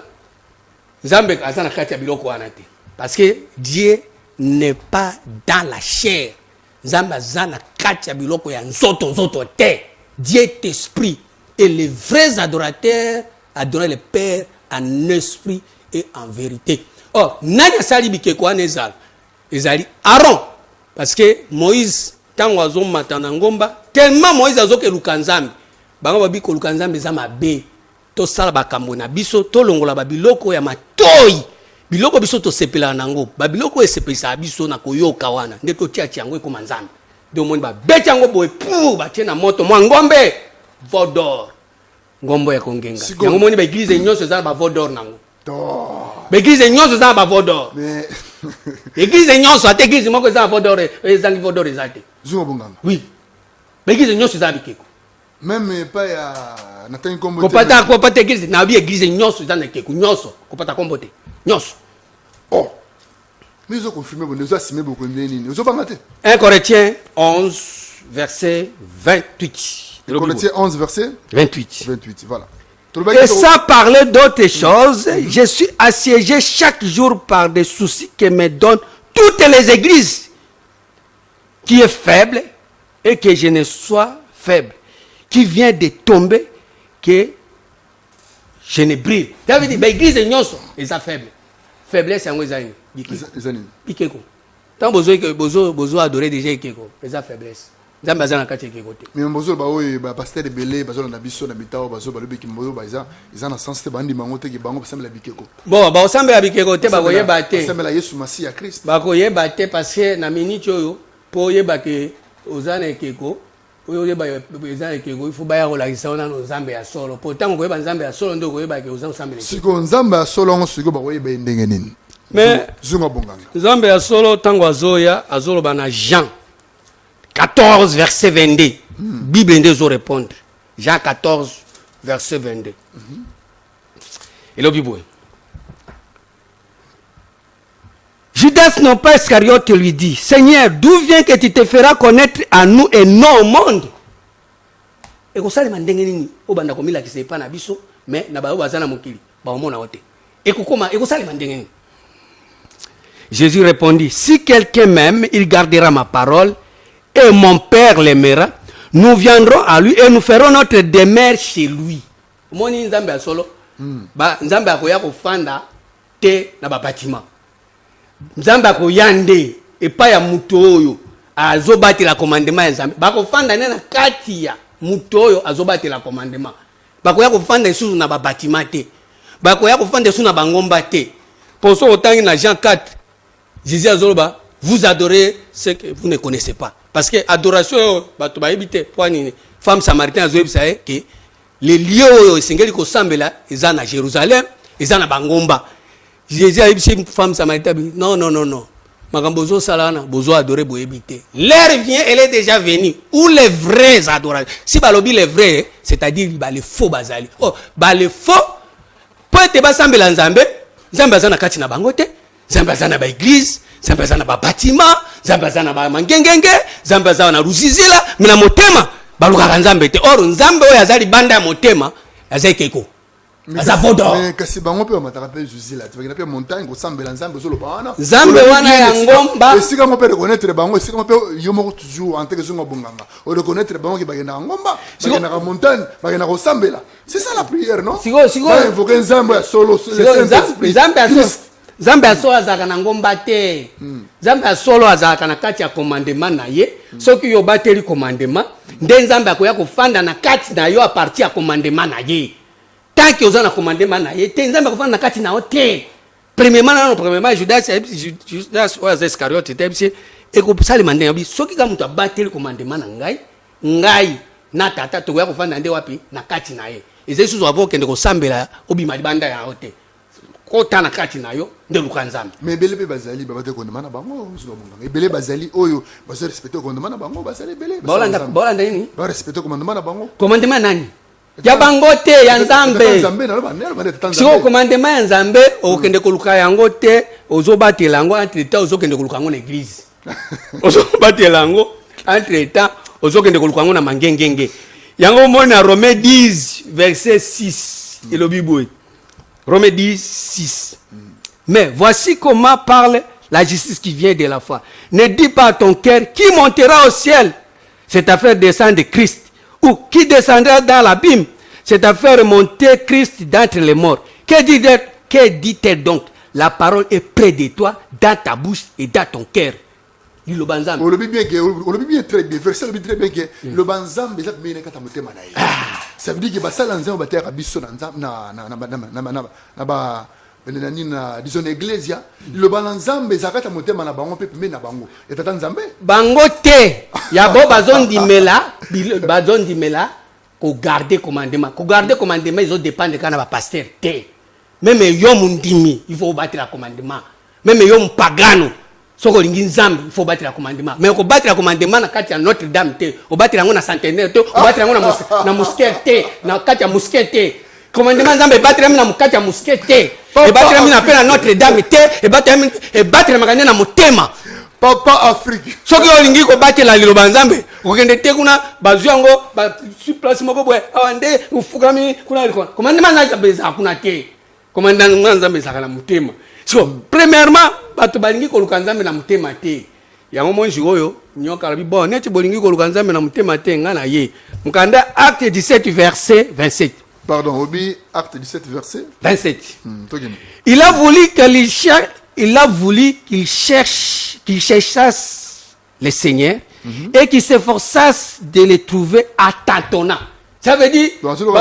Nzambe azana kati ya biloko wana te. Parce que Dieu n'est pas dans la chair. Nzambe azana kati ya biloko ya nzoto te. Dieu est esprit et les vrais adorateurs adorent le Père en esprit et en vérité. Or, nani asali bikeko wana ezali Aaron. Parce que Moïse, tango azomata na ngomba, tellement Moïse azoke luka Nzambe. Bango babi ko luka Nzambe za mabe. To sala bakambo na biso, to longola babiloko ya matoi. Biloko biso to sepela nango. Babiloko esepesa biso na koyoka wana. Nde to tia yango ekoma Nzambe. De omoni ba beti yango boye pour ba tie na moto mwa ngombe vodor. Ngombo ya kongenga. Yango moni ba église nyonso za ba vodor nango. L'église nyonso za ba vodor. Mais église nyonso ate église moko za vodor ezangi vodor ezate. Zumo bonganga. Oui. L'église nyonso za bikeko. Même pas ya natani kombo. Kopata église na bi église nyonso za na keko nyonso. Kopata kombo te. Nyonso. Oh. Mais ils ont confirmé bon, ils ont assimé beaucoup de nini. Ils ont pas maté. 1 Corinthiens 11 verset 28. 1 Corinthiens 11 verset 28. 28, voilà. Et sans parler d'autres choses, je suis assiégé chaque jour par des soucis que me donnent toutes les églises, qui est faible et que je ne sois faible, qui vient de tomber, que je ne brille. Ça veut dire, l'église est nyonso, ils sont faibles. Faiblesse, c'est un peu Bikeko. Tant que vous adorez déjà Bikeko, ils sont faiblesse. Mais mbozo ba oyi ba pasteur de belé bazo na biso na bitao bazo ba lobi ki mbozo ba ils en sens te bandi mango te ki bango semble bikeko. Bon ba semble bikeko te ba koyeba te. Semble Yesu Masi ya Christ. Ba koyeba te parce que na minute oyo po yeba ke ozana ekeko oyo yeba ozana ekeko il faut ba ya kolakisa ona no Nzambe ya solo. Pourtant koyeba Nzambe ya solo ndo koyeba ke ozana Nzambe. Siko Nzambe ya solo ngo siko ba koyeba ndenge nini. Mais zunga bonganga. Nzambe ya solo tango azoya azolo bana Jean 14, verset 22. Bible ne doit répondre. Jean 14, verset 22. Et le Bible. Judas non pas Iscariote lui dit, Seigneur, d'où vient que tu te feras connaître à nous et non au monde? Et comme ça, les mandengeni, au banda comme il a qui s'est pas nabiso, mais n'a pas bazana mokili, ba au monde à ote. Et comme ça, les mandengeni. Jésus répondit, si quelqu'un m'aime, il gardera ma parole. Et mon Père l'aimera, nous viendrons à lui et nous ferons notre demeure chez lui. Moni nzambe ya solo, ba nzambe akoya ko fanda te na ba bâtiment. Nzambe akoyande et pas ya muto oyo azobati la commandement ya nzambe. Ba ko fanda na kati ya muto oyo azobati la commandement. Ba koya ko fanda susu na ba bâtiment te. Ba koya ko fanda susu na bangomba te. Pour ça autant na Jean 4, Jésus azoloba, vous adorez ce que vous ne connaissez pas. Parce que adoration, femme samaritaine a dit que les lieux esengeli kosambela eza na Jérusalem, eza na bangomba. Jésus a dit une femme samaritaine, non, Magambozo Salana, Bozo adoré Boébité. L'heure vient, elle est déjà venue. Où les vrais adorateurs? Si balobi les vrais, c'est-à-dire les faux bazali. Oh, les faux, peut-être pas sambela nzambe, nzambe azana kati na bangote, nzambe azana ba église, nzambe azana ba bâtiment, nzambe azana ba mangengenge, nzambe azana rusizila, mina motema, baluka nzambe te. Or nzambe oyo azali banda ya motema, azali keko. Mais kasi bango pe mataka pe Zuzila, tu vas pe montagne ko sambela nzambe zo lo bana. Nzambe wana ya ngomba. Esika mo pe reconnaître bango, esika mo pe yomo toujours en tant que zongo bonganga. O reconnaître bango ki bagena ngomba, bagena ka montagne, bagena ko sambela. C'est ça la prière, non? Sigo. Invoquer nzambe ya solo, Nzambe ya solo azaka na ngomba te. Nzambe ya solo azaka na kati ya commandement na ye. Soki yo bateli commandement, nde nzambe akoya kofanda na kati na yo a partir ya commandement na ye. Tant que vous avez commandé manaye, nzambe ko na kati na ote. Premièrement, Judas ou Iscariote était et ko sali mandé bi soki ka mutu abateli commandement na ngai na tata to ya ko fanda nde wapi na kati na ye. Ezesu zo avoke ndeko sambela obima libanda ya ote. Ko ta na kati na yo nde lukanzambe. Mais belé pe bazali babate ko ndemana bango zo bonga. Belé bazali oyo bazo respecter ko ndemana bango bazali belé. Bolanda nini? Ba respecter ko ndemana bango. Commandement nani? Ya bangote ya nzambe. Siko commandement ya nzambe okende koluka yango te ozobatela yango entre temps ozokende koluka yango na église. Ozobatela yango entre temps ozokende koluka yango na mangengenge. Yango mona Romains 10 verset 6 et le Bible. Romains 10 6. Mais voici comment parle la justice qui vient de la foi. Ne dis pas à ton cœur qui montera au ciel. Cette affaire descend de Christ. Ou qui descendra dans l'abîme, c'est à faire remonter Christ d'entre les morts. Que dit-elle donc? La parole est près de toi, dans ta bouche et dans ton cœur. Le banzam. On le dit bien très bien. Verset le dit très bien que le banzam déjà bien quand tu motema na. Ça veut dire que basala nzambe batera biso na na disons iglesia le banzambe zakata motema na bango pe na bango. Et tata nzambe. Bango te. Ya bo bazon di mela ko garder commandement. Ko garder commandement ils ont dépendre quand na pasteur te. Même yo mundimi, il faut battre le commandement. Même yo pagano soko lingi nzambe il faut battre le commandement. Mais ko battre le commandement na kati ya Notre-Dame te, o battre yango na centenaire te, o battre yango na mosquée te, na kati ya mosquée te. Commandement nzambe battre yango na kati ya mosquée te. E battre yango na pena Notre-Dame te, e battre makanya na motema. Papa Afrique. Soki olingi ko batela liloba nzambe, okende te kuna bazu yango ba sur place moko boye, awande ufukami kuna liko. Commandement nzambe za kuna te. Commandement nzambe za kana motema. So, premièrement, bato balingi ko lukanzambe na motema te. Yango monji oyo, nyoka labi bon, neti bolingi ko lukanzambe na motema te ngana ye. Mukanda acte 17 verset 27. Pardon, Obi, acte 17 verset 27. Il a voulu qu'il cherchasse les seigneurs et qu'il s'efforçasse de les trouver à tâtonnant. Ça veut dire tantôt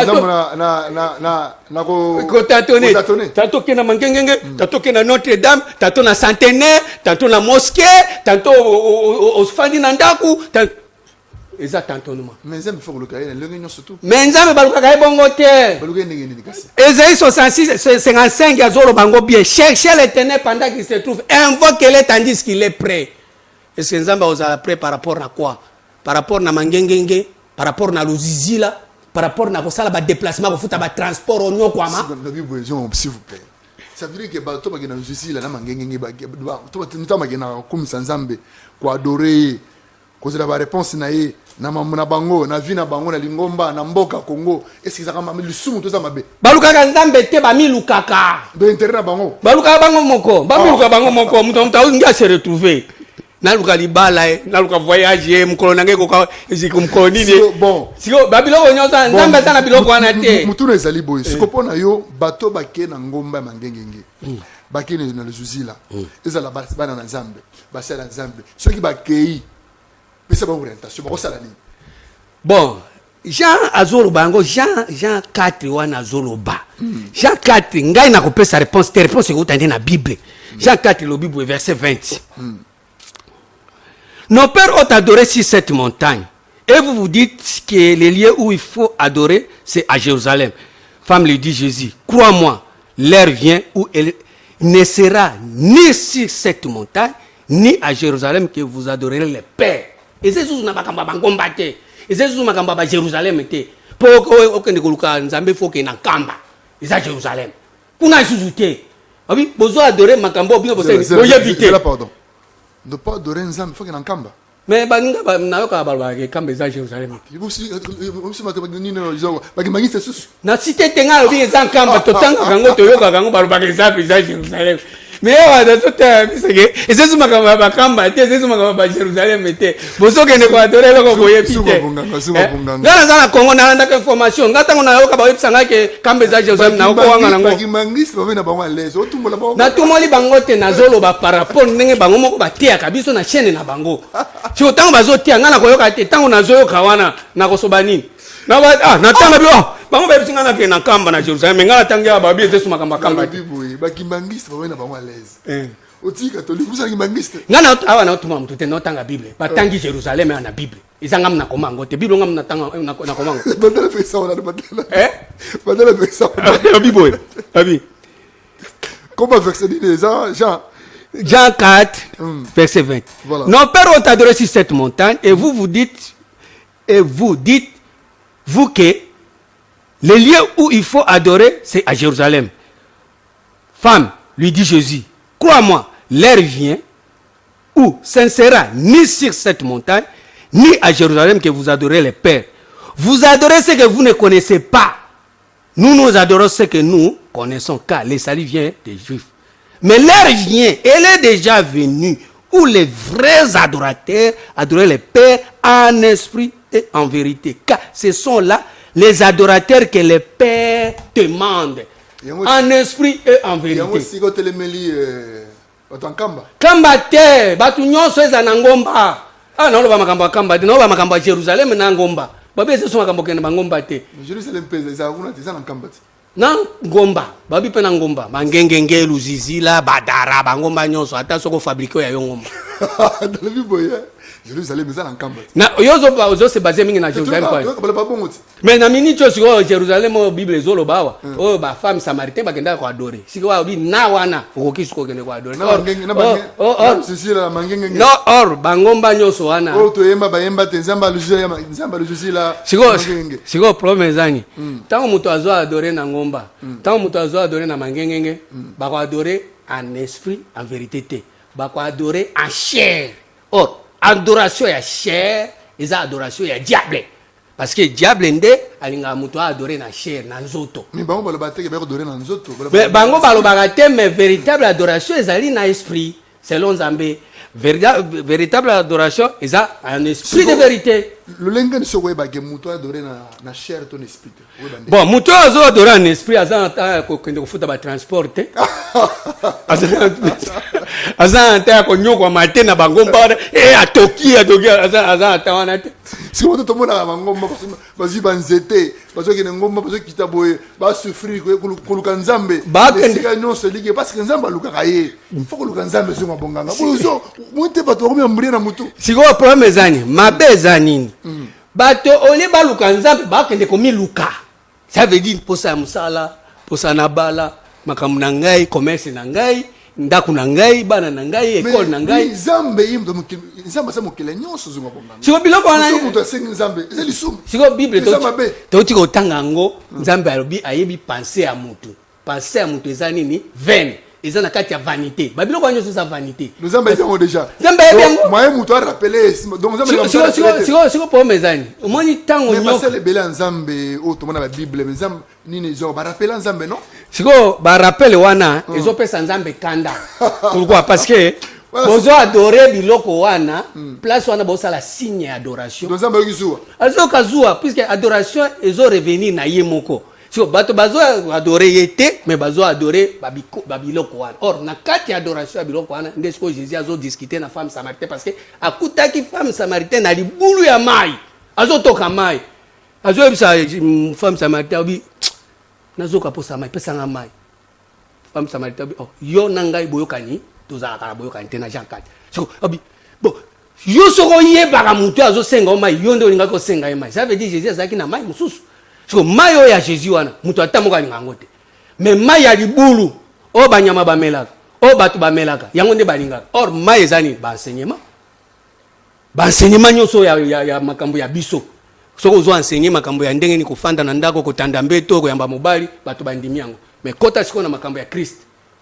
na mangengenge, tantôt na Notre-Dame, tantôt na centenaire, tantôt na mosquée, tantôt au fandi na ndaku, exactement. Mais nzambe faut le cahier, le ngeno surtout. Mais nzambe baluka kai bongo te. Baluka ndenge ni kasi. Ésaïe 66 55 ya zoro bango bien. Cherchez l'Éternel pendant qu'il se trouve, invoquez-le tandis qu'il est prêt. Est-ce que nzambe osala prêt par rapport à quoi? Par rapport na mangengenge, par rapport na luzizila, par rapport na kosala ba déplacement ko futa ba transport onyo kwa ma. S'il vous plaît. Ça veut dire que bato ba gena luzizila na mangengenge ba to ba gena kumisa nzambe ko adorer kozela ba réponse na ye na bango na vie na bango na lingomba na mboka Congo. Est-ce que ça kama lisumu to za mabe? Baluka nzambe te ba milukaka. Do intérêt na bango. Baluka bango moko, ba miluka bango moko, muta ngia se retrouver. Naluka libala naluka voyage mukolo nange ko eziko mukolo nini bon siko babiloko nyoza nzambe sana biloko wana te mutuna ezali boy siko pona yo bato bake na ngomba mangengenge bake na luzuzila ezala bana na nzambe basala nzambe soki bakei pesa ba orientation ba sala ni bon Jean azolo bango Jean 4 wana azolo ba Jean 4 ngai na kopesa réponse utandi na Bible Jean 4 le Bible verset 20. Nos pères ont adoré sur cette montagne. Et vous vous dites que les lieux où il faut adorer, c'est à Jérusalem. Femme lui dit Jésus, crois-moi, l'heure vient où elle ne sera ni sur cette montagne, ni à Jérusalem que vous adorerez le Père. Et c'est sous Nabakamba Bangombate. Et c'est sous Makamba Jérusalem. Pour aucun Goluka Nzambe faut qu'il y ait un Kamba. Et ça Jérusalem. Qu'on a sous-outé. Oui, besoin adorer Makambo, bien besoin de pardon. Ne pas adorer Nzambe, il faut qu'il y ait un Kamba. Mais Baninga Nayoka Balba, Kamba est à Jérusalem. Na cité Tenga, oui, c'est un Kamba, tout le temps, Gango, Toyoka, Gango, Balba, c'est à Jérusalem. Mais et c'est ce Makamba Kamba, c'est ce Makamba Jérusalem était. Vous savez que ne pas adorer le Boye Pité. Là, dans la Congo, on a une information. Quand on a eu que Kamba est à Jérusalem, na Okoanga Nango. Na tout le monde bango te na zolo ba par rapport ndenge bango moko ba tia kabiso na chaîne na bango. Si autant bazo tia ngana koyoka te tango na zoyo kawana na kosobani. Na ba na tanga bio. Bango ba bisinga na ke na Kamba na Jérusalem ngana tanga ba bi zesu makamba Kamba. Ba kimbangiste ba na bango à l'aise. Oti catholique vous kimbangiste. Ngana awa na tuma mtu te no tanga Bible. Ba tangi Jérusalem na Bible. Izanga mna komango te Bible ngam na tanga na komango. Badala fait ça on a badala. Badala fait ça. Bible. Abi. Comment verset dit les gens Jean 4, verset 20. Voilà. Nos pères ont adoré sur cette montagne et vous dites, vous que les lieux où il faut adorer, c'est à Jérusalem. Femme, lui dit Jésus, crois-moi, l'heure vient où ce ne sera ni sur cette montagne, ni à Jérusalem que vous adorez les pères. Vous adorez ce que vous ne connaissez pas. Nous adorons ce que nous connaissons, car le salut vient des Juifs. Mais l'heure vient, elle est déjà venue, où les vrais adorateurs adorent les Pères en esprit et en vérité. Car ce sont là les adorateurs que les Pères demandent, en esprit et en vérité. Kamba te, batu nyonso eza na ngomba. Ah non, ba makamba kamba, non ba makamba Jérusalem na ngomba. Babe ce sont makamba ke na ngomba te. Jérusalem pesa eza kuna te eza na ngomba te. Na ngomba, babi pe na ngomba, mangengenge luzizila badara bangomba nyonso ata soko fabriquer ya ngomba. Dans la Bible, Jérusalem eza na ngomba te. Na ozo se baser mingi na Jérusalem kwa. Mais na mini cho siko Jérusalem o Bible zolo bawa. O ba femme samaritain bakenda ko adorer. Siko wa bi na wana okoki siko kende ko adorer. No or bangomba nyonso wana. O to yemba ba yemba te nzamba luzila. Siko problème ezani. Tango muto azo adorer na ngomba. Tango muto azo adorer na mangengenge, ba ko adorer en esprit, en vérité. Ba ko adorer en chair. Or adoration ya chair, eza adoration ya diable. Parce que diable nde alinga muto adorer na chair na nzoto. Mais bango balobate ke ba adorer na nzoto. Mais bango balobaka te mais véritable adoration ezali na esprit selon Nzambe. Véritable adoration eza un esprit de vérité. Le lenga ne sowe ba ke muto adorer na chair ton esprit. Bon, muto azo adorer en esprit azana ko kende ko futa ba transporter. Azana ta ko nyoko matena bangomba atoki azana ta wana te. Si on te mona bangomba bazi banzete bazoki na ngomba bazoki taboye ba souffrir ko luka Nzambe. Ba sika nyonso ligue parce que Nzambe luka kaye. Il faut que luka Nzambe so ngabonganga. Bozo monte bato ko mburi na mutu. Siko problème ezani, mabeza nini? Bato ole ba luka Nzambe ba kende ko mi luka. Ça veut dire pour ça musala, pour ça nabala, makambu na ngai, commerce na ngai, ndaku na ngai, bana na ngai, école na ngai. Nzambe yimdo Nzambe sa mokele nyonso zunga bonganga. Siko biloko wana. Siko muto asengi Nzambe, ezali sumu. Siko Bible to tiko tanga ngo, Nzambe alobi ayebi penser ya mutu. Penser ya mutu eza nini? Vaine. Eza na kati ya vanité. Ba biloko nyonso sa vanité. Nzambe yango déjà. Nzambe yango. Moi muto a rappelé donc Nzambe siko po mezani. Omoni tango nyoko. Mais c'est le bela Nzambe o to mona ba Bible Nzambe nini zo ba rappeler Nzambe non? Siko ba rappel wana ezopesa Nzambe kanda. Pourquoi? Parce que bozo adorer biloko wana place wana bosa la signe adoration. Donc Nzambe yizua. Azo kazua puisque adoration ezo revenir na ye moko. So bato bazo adorer yete mais bazo adorer babiloko wana. Or na kati adoration babiloko wana ndesko Jésus azo discuter na femme samaritaine parce que akutaki femme samaritaine na libulu ya mai. Azo toka mai. Azo ebisa femme samaritaine obi nazo kaposa mai pesa nga mai. Femme samaritaine obi yo nangai boyokani tozala kala boyokani te na Jean 4. So obi bon yo soko yebaka mutu azosenga o mai yo nde olinga kosenga ye mai. Ça veut dire Jésus azalaki na mai mususu. Siko mai oyo ya Jésus wana mutu atamoka alinga yango te. Mais mai ya libulu o banyama bamelaka o bato bamelaka yango nde balingaka. Or mai ezani ba enseignement. Ba enseignement nyonso ya makambo ya biso. Soko zo enseigner makambo ya ndenge ni kofanda na ndako kotanda mbeto koyamba mobali bato bandimi yango. Mais kota siko na makambo ya Christ,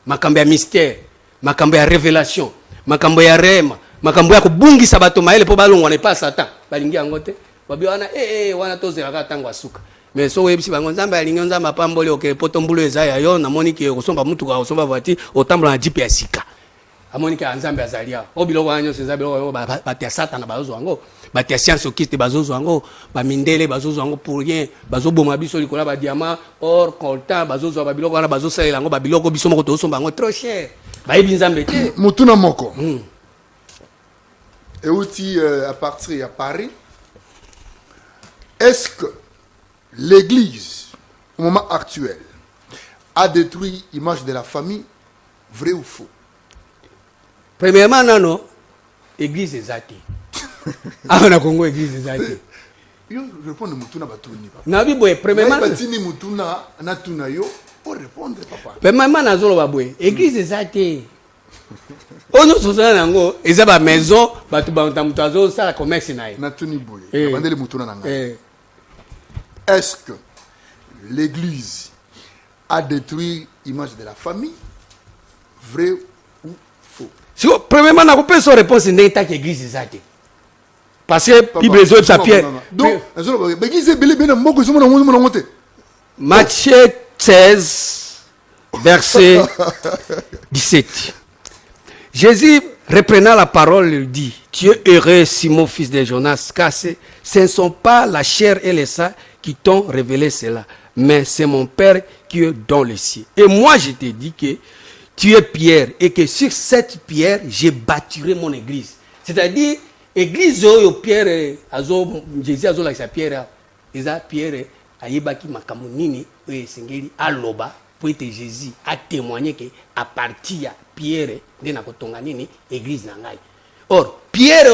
makambo ya mystère, makambo ya révélation, makambo ya rema, makambo ya kubungisa bato maele po balongwa ne pas Satan. Balingi yango te. Babi wana wana tozelaka tango asuka. Mais so yebisi bango nzamba alingi nzamba pamboli oke potombulo ezaya yo na moniki kosomba mutu ka kosomba vati otambola na jipe ya sika. Amonika anzambe azalia. Obilo wanyo sezabilo batia Satan bazo yango. Batia science okiste bazozo yango, ba mindele bazozo yango pour rien, bazoboma biso likola ba diamant, or coltan bazozo ba biloko wana bazosalela yango ba biloko biso moko tosomba yango trop cher. Ba yebi nzambe te. Mutuna moko. Et aussi à partir à Paris, est-ce que l'Église, au moment actuel, a détruit l'image de la famille, vrai ou faux? Premièrement, non, Église est athée. Ah, on a Congo Église est athée. Je réponds à Mutuna Batuni. Nabi boy, premièrement. Batini Mutuna Natuna yo pour répondre papa. Premièrement, Nazolo Baboy, Église est athée. On nous soutient nango, eza ba maison, batu ba ntamutazo ça la commerce naï. Natuni boy. Abandele Mutuna nanga. Est-ce que l'Église a détruit l'image de la famille, vrai ou faux? Si premièrement, na couper son réponse n'est pas que l'Église est athée. Parce que Bible est sa pierre. Donc, l'Église est belle, bien moko somo na monte. Matthieu 16 verset 17. Jésus, reprenant la parole, lui dit: Tu es heureux, Simon, fils de Jonas, car ce ne sont pas la chair et le sang qui t'ont révélé cela, mais c'est mon Père qui est dans le ciel. Et moi, je te dis que tu es Pierre, et que sur cette pierre, je bâtirai mon église. C'est-à-dire, église oyo Pierre, Jésus a la pierre, eza Pierre, ayebaki makambo nini, sengeli aloba, pour être Jésus a témoigné que à partir de Pierre, de na kotonga nini, église na ngai. Or, Pierre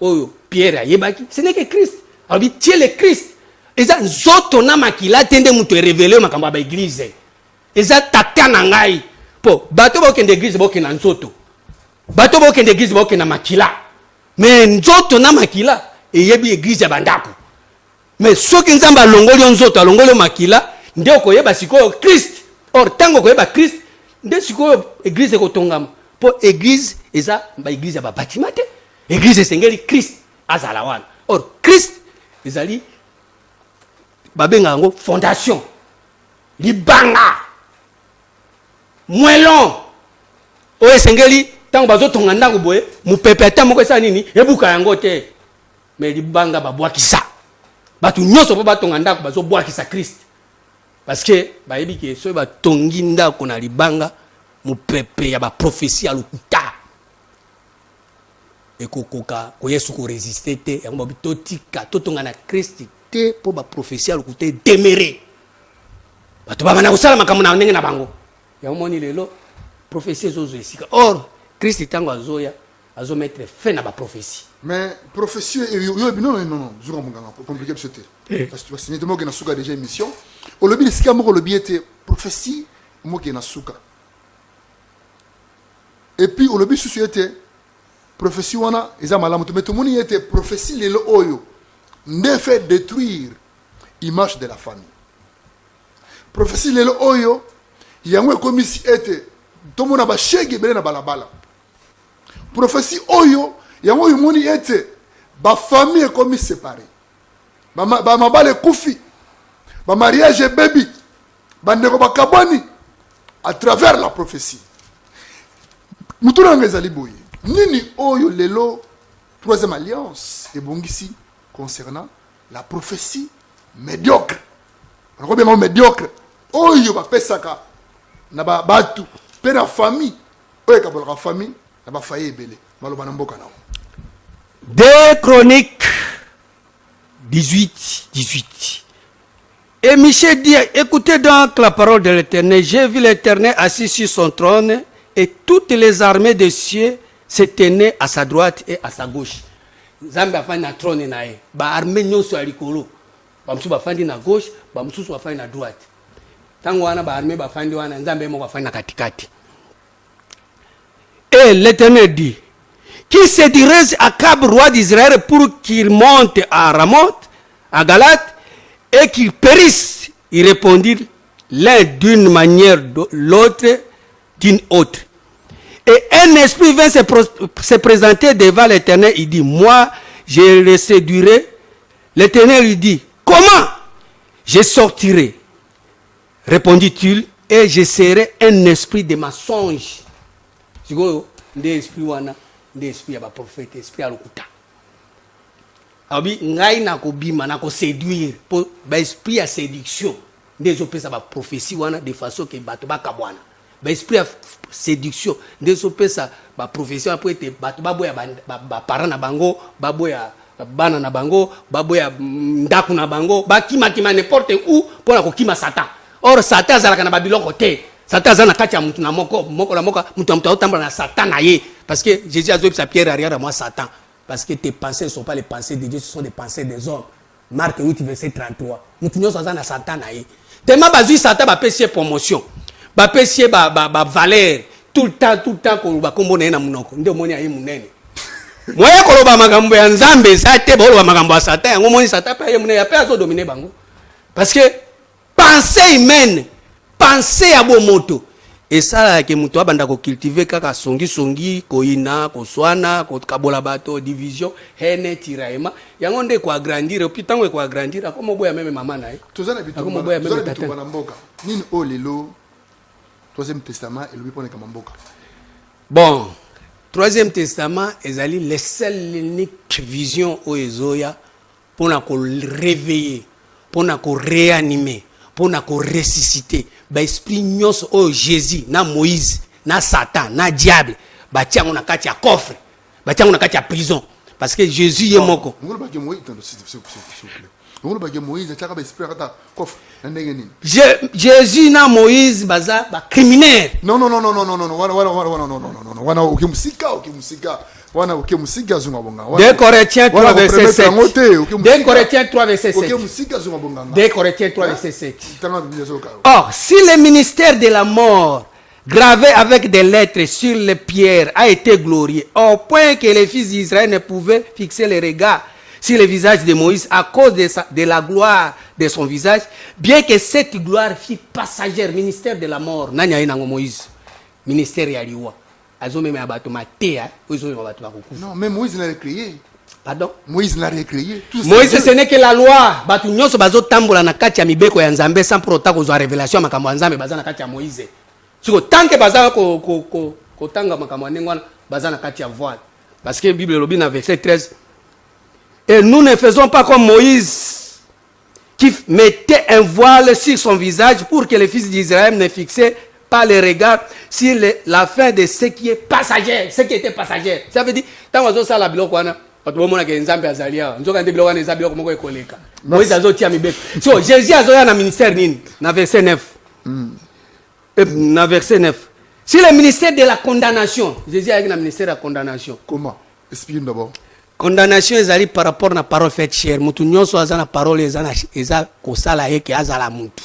oyo Pierre ayebaki, ce n'est que Christ. Alors, tu es le Christ. Eza nzoto na makila tende mutu révélé makambo ba église. Eza tata na ngai. Po, bato ba okende église ba okenda nzoto. Bato ba okende église ba okenda makila. Mais nzoto na makila eyebi église ya bandako. Mais soki nzamba longoli nzoto alongoli makila, nde okoyeba sikoyo Christ. Or tango koyeba Christ, nde sikoyo église ekotongama. Po église eza ba église ya ba bâtiment te. Église esengeli Christ azala wana. Or Christ ezali babenga yango fondation, libanga, mwelon. O esengeli tango bazotonga ndako boye mupepe ata moko esa nini ebuka yango te. Mais libanga babwakisa. Batu nyonso po batonga ndako bazobwakisa Christ. Parce que bayebi ke so batongi ndako na libanga mupepe ya ba prophétie alukuta. Ekokoka ko Yesu ko résister te yango babitotika totonga na Christ te po ba prophétie alukuta déméré. Bato ba bana kosala makambo na ndenge na bango. Ya moni lelo prophétie zozo esika. Or Christ tango azoya azo mettre fin na ba prophétie. Mais prophétie non, je vais compliquer ce thé. Parce que c'est moi qui na suka déjà émission. Au lobby esika moko lobby était prophétie moi qui na suka. Et puis au lobby société prophétie wana eza malamu mais tout monde était prophétie lelo oyo ne fait détruire image de la famille. Prophétie lelo oyo yango comme si était tout monde ba shege bele na balabala. Prophétie oyo yango yumoni était ba famille comme séparée. Ba mabale kufi. Ba mariage baby. Ba ndeko ba kabani à travers la prophétie. Mutuna ngezali boye. Nini oyo lelo troisième alliance et bongisi concernant la prophétie médiocre. On bien médiocre. Oyo ba pesaka na ba batu pe na famille. Oyo ka bolaka famille na ba faye belé. Maloba na mboka nao. 2 Chroniques 18. Et Michel dit: Écoutez donc la parole de l'Éternel. J'ai vu l'Éternel assis sur son trône et toutes les armées des cieux se tenaient à sa droite et à sa gauche. Nzambe afandi na trône na ye ba armée nyonso ya likolo bamususu bafandi na gauche bamususu bafandi na droite tango wana ba armée bafandi wana Nzambe moko bafandi na katikati. Et l'Éternel dit qui se dirige à Cab, roi d'Israël, pour qu'il monte à Ramoth, à Galate, et qu'il périsse. Il répondit l'un d'une manière, l'autre d'une autre. Et un esprit vint se présenter devant l'Éternel. Il dit, moi, je le séduirai. L'Éternel lui dit, comment je sortirai? Répondit-il, et je serai un esprit de mensonge. Des esprits wana, des esprits ya ba prophète, esprit ya lokuta. Abi ngai na ko bima na ko séduire pour ba esprit ya séduction. Des opesa ba prophétie wana de façon que bato ba kabwana. Ba esprit ya séduction, des opesa ba prophétie pour être bato ba boya ba parents na bango, ba boya bana na bango, ba boya ndaku na bango, ba kima n'importe où pour na ko kima Satan. Or Satan azalaka na babiloko te. Satan azana kati ya mutu na moko la moka mutu otamba na Satan na ye parce que Jésus a dit sa pierre arrière à moi Satan parce que tes pensées ne sont pas les pensées de Dieu, ce sont des pensées des hommes. Marc 8 verset 33. Mutu nyonso azana Satan na ye. Tellement bazui Satan ba pesier promotion. Ba pesier ba valeur tout le temps ko ba kombo na munoko. Ndio moni ayi munene. Moya ko loba magambo ya Nzambe sa te ba loba magambo ya Satan. Yango moni Satan pa ye munene ya pa zo dominer bango. Parce que pensée humaine penser à bon moto et ça que muto abanda ko cultiver kaka songi koina ko swana ko kabola bato division hene tiraema yango nde ko agrandir puis tango ko agrandir comme boya même maman na tozana bitu comme boya même tata na mboka nini olelo troisième testament et le pone kama mboka. Bon, troisième testament ezali les seule unique vision o ezoya pour na ko réveiller pour na ko réanimer pour na ko ressusciter ba esprit nyonso o Jésus na Moïse na Satan na diable ba tiango na kati ya coffre ba tiango na kati ya prison parce que Jésus est moko ngolo ba ke Moïse ngolo ba ke Moïse tiaka ba esprit kata coffre na ndenge nini Jésus na Moïse baza ba criminel non wana ukimsika wana ukimusika zunga bonga 2 Corinthiens 3 verset 7 2 Corinthiens 3 verset 7 ukimusika zunga bonga 2 Corinthiens 3 verset 7. Or, si le ministère de la mort gravé avec des lettres sur les pierres a été glorieux au point que les fils d'Israël ne pouvaient fixer les regards sur le visage de Moïse à cause de la gloire de son visage, bien que cette gloire fût passagère, ministère de la mort nanya ina Moïse ministère ya liwa azomeme abato matea ozo abato bakuku. Non, mais Moïse l'a recréé. Pardon? Moïse l'a recréé. Moïse ce n'est que la loi. Batu nyonso bazo tambola na kati ya mibeko ya Nzambe sans pour autant kozwa révélation makambo ya Nzambe baza na kati ya Moïse. Siko tanke baza ko tanga makambo ndengwana baza na kati ya voile. Parce que Bible lobi na verset 13 et nous ne faisons pas comme Moïse qui mettait un voile sur son visage pour que les fils d'Israël ne fixaient pas les regards sur la fin de ce qui est passager, ce qui était passager. Ça veut dire, tant que ça la biloko wana, parce que mona ke Nzambe azalia, nzoka ndé biloko wana eza biloko moko ekoleka. Moïse azotia mibeko. So Jésus azoya na ministère nini? Na verset 9. Na verset 9. Si le ministère de la condamnation, Jésus a eu le ministère de la condamnation. Comment? Explique d'abord. Condamnation ezali par rapport na parole faite chère. Mutu nyonso aza na parole eza kosala yeke azala mutu.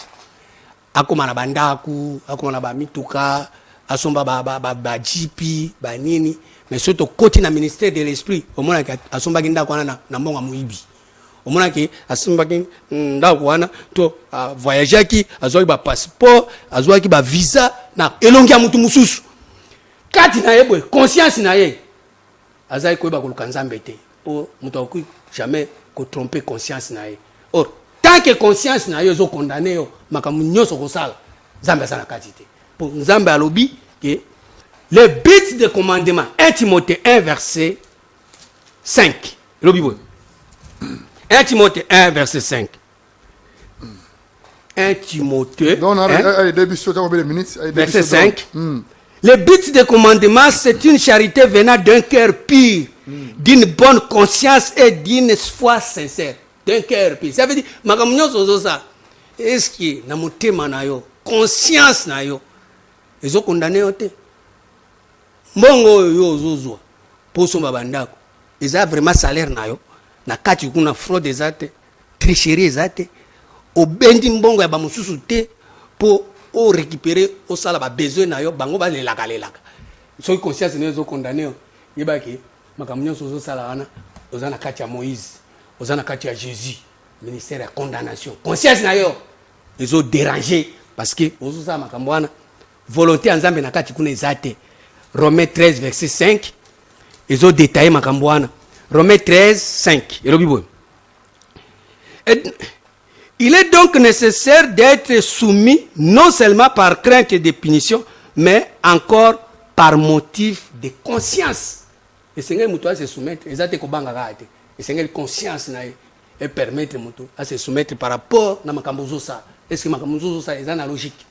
Akoma na bandaku, akoma na ba mituka, asomba ba jipi, ba nini, mais surtout côté na ministère de l'esprit, omona ki asomba kinda kwana na mbonga muibi. Omona ki asomba kinda kwana to voyager ki azwa ba passeport, azwa ki ba visa na elongi ya mutu mususu. Kati na yebwe conscience na ye. Azai ko ba koluka Nzambe te. O mutu akui jamais ko tromper conscience na ye. Or tant que conscience na yo zo condamné yo makambo nyonso kosala Nzambe asala kati te. Pour Nzambe alobi que le but de commandement 1 Timothée 1 verset 5. Lobi boy. 1 Timothée 1 verset 5. 1 Timothée verset 5. Le but de commandement, c'est une charité venant d'un cœur pur, d'une bonne conscience et d'une foi sincère. D'un cœur pur. Ça veut dire, est-ce que na motema na yo, conscience na yo, ils ont condamné yo te. Mbongo yo zozwa, pour son babandako. eza vraiment salaire na yo na kati kuna fraude eza te tricherie eza te obendi mbongo ya bamosusu te po o récupérer osala babesoin na yo bango balelaka soki conscience na yo ezokondane yo yebaki makambo nyonso ozosala wana oza na kati ya Moïse oza na kati ya Jésus ministère ya condamnation conscience na yo ezodéranger parce que ozosala makambo wana volonté ya Nzambe na kati kuna eza te. Romains 13 verset 5 ezodétailler makambo wana. Romains 13 5 elobi boye. Il est donc nécessaire d'être soumis non seulement par crainte de punition, mais encore par motif de conscience. Et c'est ce que se soumettre. Et ça te kobanga kate. Et c'est que conscience na et permettre mutu à se soumettre par rapport na makambozo ça. Est-ce que makambozo ça est na logique?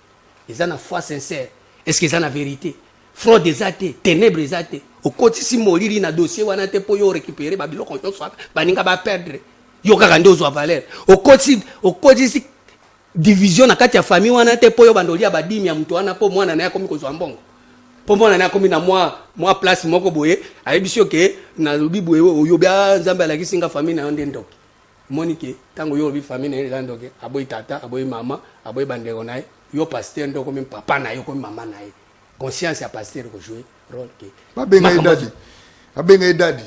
Ils ont la foi sincère. Est-ce qu'ils ont la vérité? Fraude des athées, ténèbres des athées. Au côté si moliri na dossier wana te po yo récupérer babilo konyo soit baninga ba perdre. Yo kaka ndio zo valeur. Au côté si division na kati ya famille wana te po yo bandolia badimi ya mtu wana po mwana na yako miko zo mbongo. Po mwana na yako mina moi place moko boye ayebisio ke na lobi boye oyo bia Nzambe ala kisinga famille na yonde ndoki. Monike tango yo lobi famille na ndoki aboyi tata aboyi mama aboyi bandeko nae yo pasteur ndoko même papa na yo comme maman na ye. Conscience ya pasteur ko jouer rôle ke. Abenga dadi.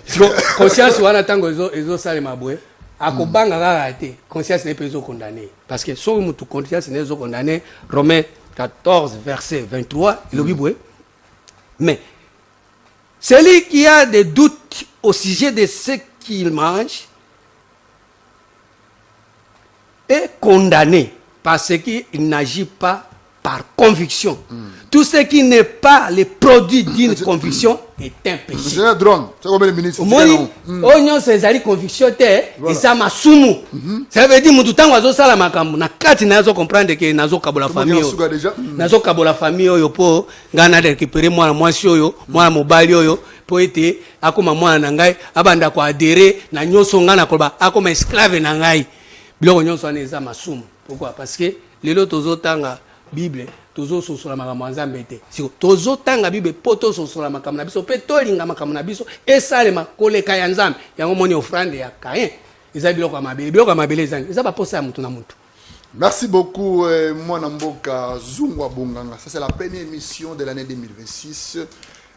Conscience wana tango ezo sale mabwe. Akobanga kaka te. Conscience n'est pas condamné. Parce que so mutu conscience n'est pas condamné. Romains 14 verset 23 il dit bwe. Mais celui qui a des doutes au sujet de ce qu'il mange est condamné parce qu'il n'agit pas par conviction. Tout ce qui n'est pas le produit d'une conviction est un péché. C'est un drone. C'est comme le ministre. Oignon c'est conviction et ça m'a soumou. Ça veut dire que tout temps sala makambo na kati nazo comprendre que nazo kabola famille. Nazo kabola famille oyo po ngana de récupérer moi mwasi oyo, moi mobali oyo po ete akoma mwana na ngai abanda ko adhérer na nyoso ngana ko ba akoma esclave na ngai. Biloko nyonso na eza masumu. Pourquoi? Parce que lelo tozotanga Bible tozo sosola makambo Nzambe te. Siko tozo tanga Bible poto sosola makambo na biso pe tolinga makambo na biso esale makoleka ya Nzambe. Yango moni offrande ya Caïn. Eza biloko mabele. Biloko mabele ezangi. Eza ba posa ya mutu na mutu. Merci beaucoup Mwana Mboka Zungwa Bonganga. Ça c'est la première émission de l'année 2026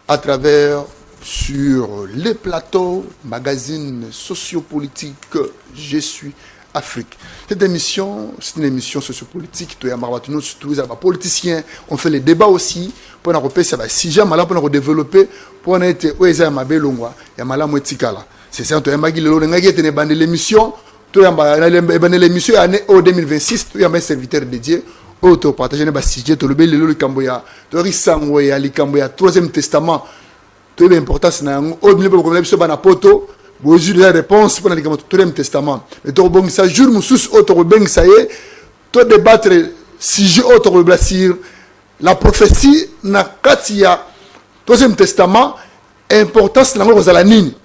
à travers sur les plateaux magazine sociopolitique Je suis Afrique. Cette émission, c'est une émission sociopolitique. Tous les politiciens ont fait les débats aussi. Pour nous repérer, ça va si jamais là pour nous développer, pour nous être où est-ce ma belle longwa, ya malama etikala. C'est ça. Tu as magi le longa qui était bandé l'émission. Tu as bandé l'émission année au 2026. Tu as un serviteur dédié. Auto partager les sujet. Tu le bel le Camboya. Tu as risangwe ya li Camboya. Troisième testament. Tu as l'importance na au milieu pour problème sur banapoto. Bonjour la réponse pour le Troisième Testament. Mais tu as ça jour musus autre beng ça y est. Tu débattre sujet autre blasir la prophétie na katia Troisième Testament importance na ngoko za nini.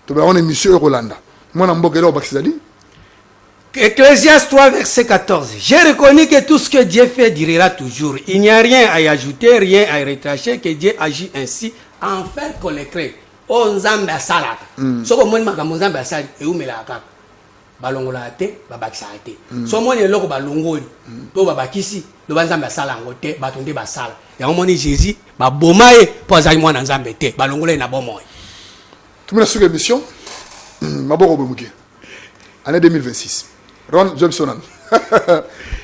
Tu vas on émission Rolanda. Moi na mboka là bakizali. Ecclésiaste 3 verset 14. J'ai reconnu que tout ce que Dieu fait durera toujours. Il n'y a rien à y ajouter, rien à y retracher, que Dieu agit ainsi afin qu'on le crée. O Nzambe asalaka soko moni makambo Nzambe asali eumela kaka balongola te babakisa te so moni eloko balongoli to babakisi lo Nzambe asala ngo te bato nde basala yango moni Jésus baboma ye po azali mwana Nzambe te balongola na bomoy. Tumina sur émission maboko bomuki année 2026 Ron Jobsonan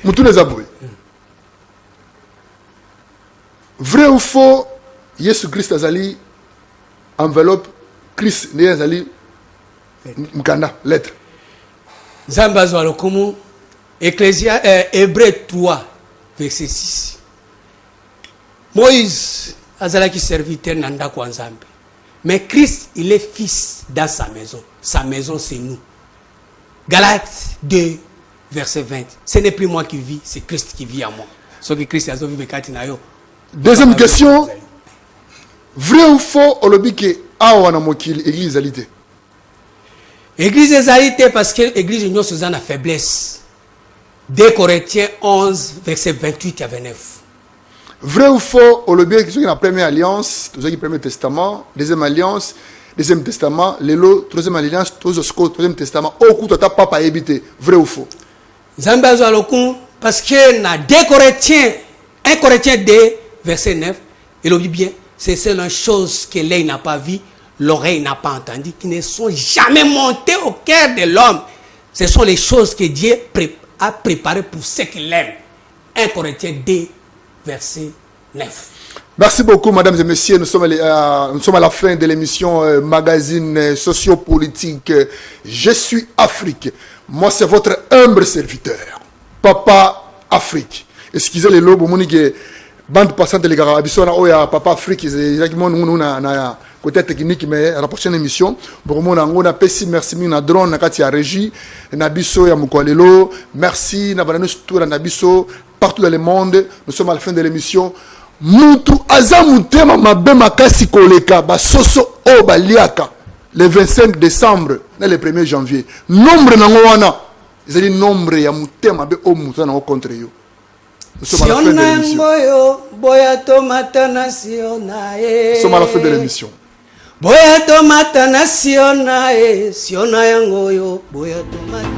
mutu les aboy vrai ou faux Yesu Christ azali enveloppe Christ nezali mkanda lettre Nzambe azwa lokumu Hébreux 3 verset 6. Moïse azalaki serviteur na ndako wa Nzambe. Mais Christ il est fils dans sa maison. Sa maison c'est nous. Galates 2 verset 20. Ce n'est plus moi qui vis, c'est Christ qui vit en moi. Ce que Christ a vécu kati na yo. Deuxième question. Vrai ou faux, on le dit que awana mokili église alité. Église alité parce que l'église union sous la faiblesse. 2 Corinthiens 11 verset 28 à 29. Vrai ou faux, on le dit que la première alliance, tout ça qui premier testament, deuxième alliance, Deuxième Testament, Lelo, Troisième Alliance, Troisième Testament, Oku Tata Papa Ebité, vrai ou faux? Zambé azwa lokumu parce que na 2 Corinthiens, 1 Corinthiens 2, verset 9, il dit bien, c'est seulement chose que l'œil n'a pas vu, l'oreille n'a pas entendu, qui ne sont jamais montées au cœur de l'homme. Ce sont les choses que Dieu a préparées pour ceux qui l'aiment. 1 Corinthiens 2, verset 9. Merci beaucoup, mesdames et messieurs. Nous sommes à la fin de l'émission magazine sociopolitique Je suis Afrique. Moi, c'est votre humble serviteur, Papa Afrique. Excusez les lobes, que bande passante de l'égard Abissona Oya, Papa Afrique, exactement nous na côté technique, mais à la prochaine émission, pour moi, on a pessi merci na drone na kati ya régie, na biso ya mukwalelo, merci na bananus tour na biso partout dans le monde. Nous sommes à la fin de l'émission. Mutu azamutema mabe makasi koleka basoso o baliaka le 25 décembre na le 1er janvier. Nombre nango wana, ezali nombre ya mutema be o mutu na contre yo. Nous sommes à la fin de l'émission. Nous sommes à la fin de l'émission. Boya tomata na siona yango yo boya tomata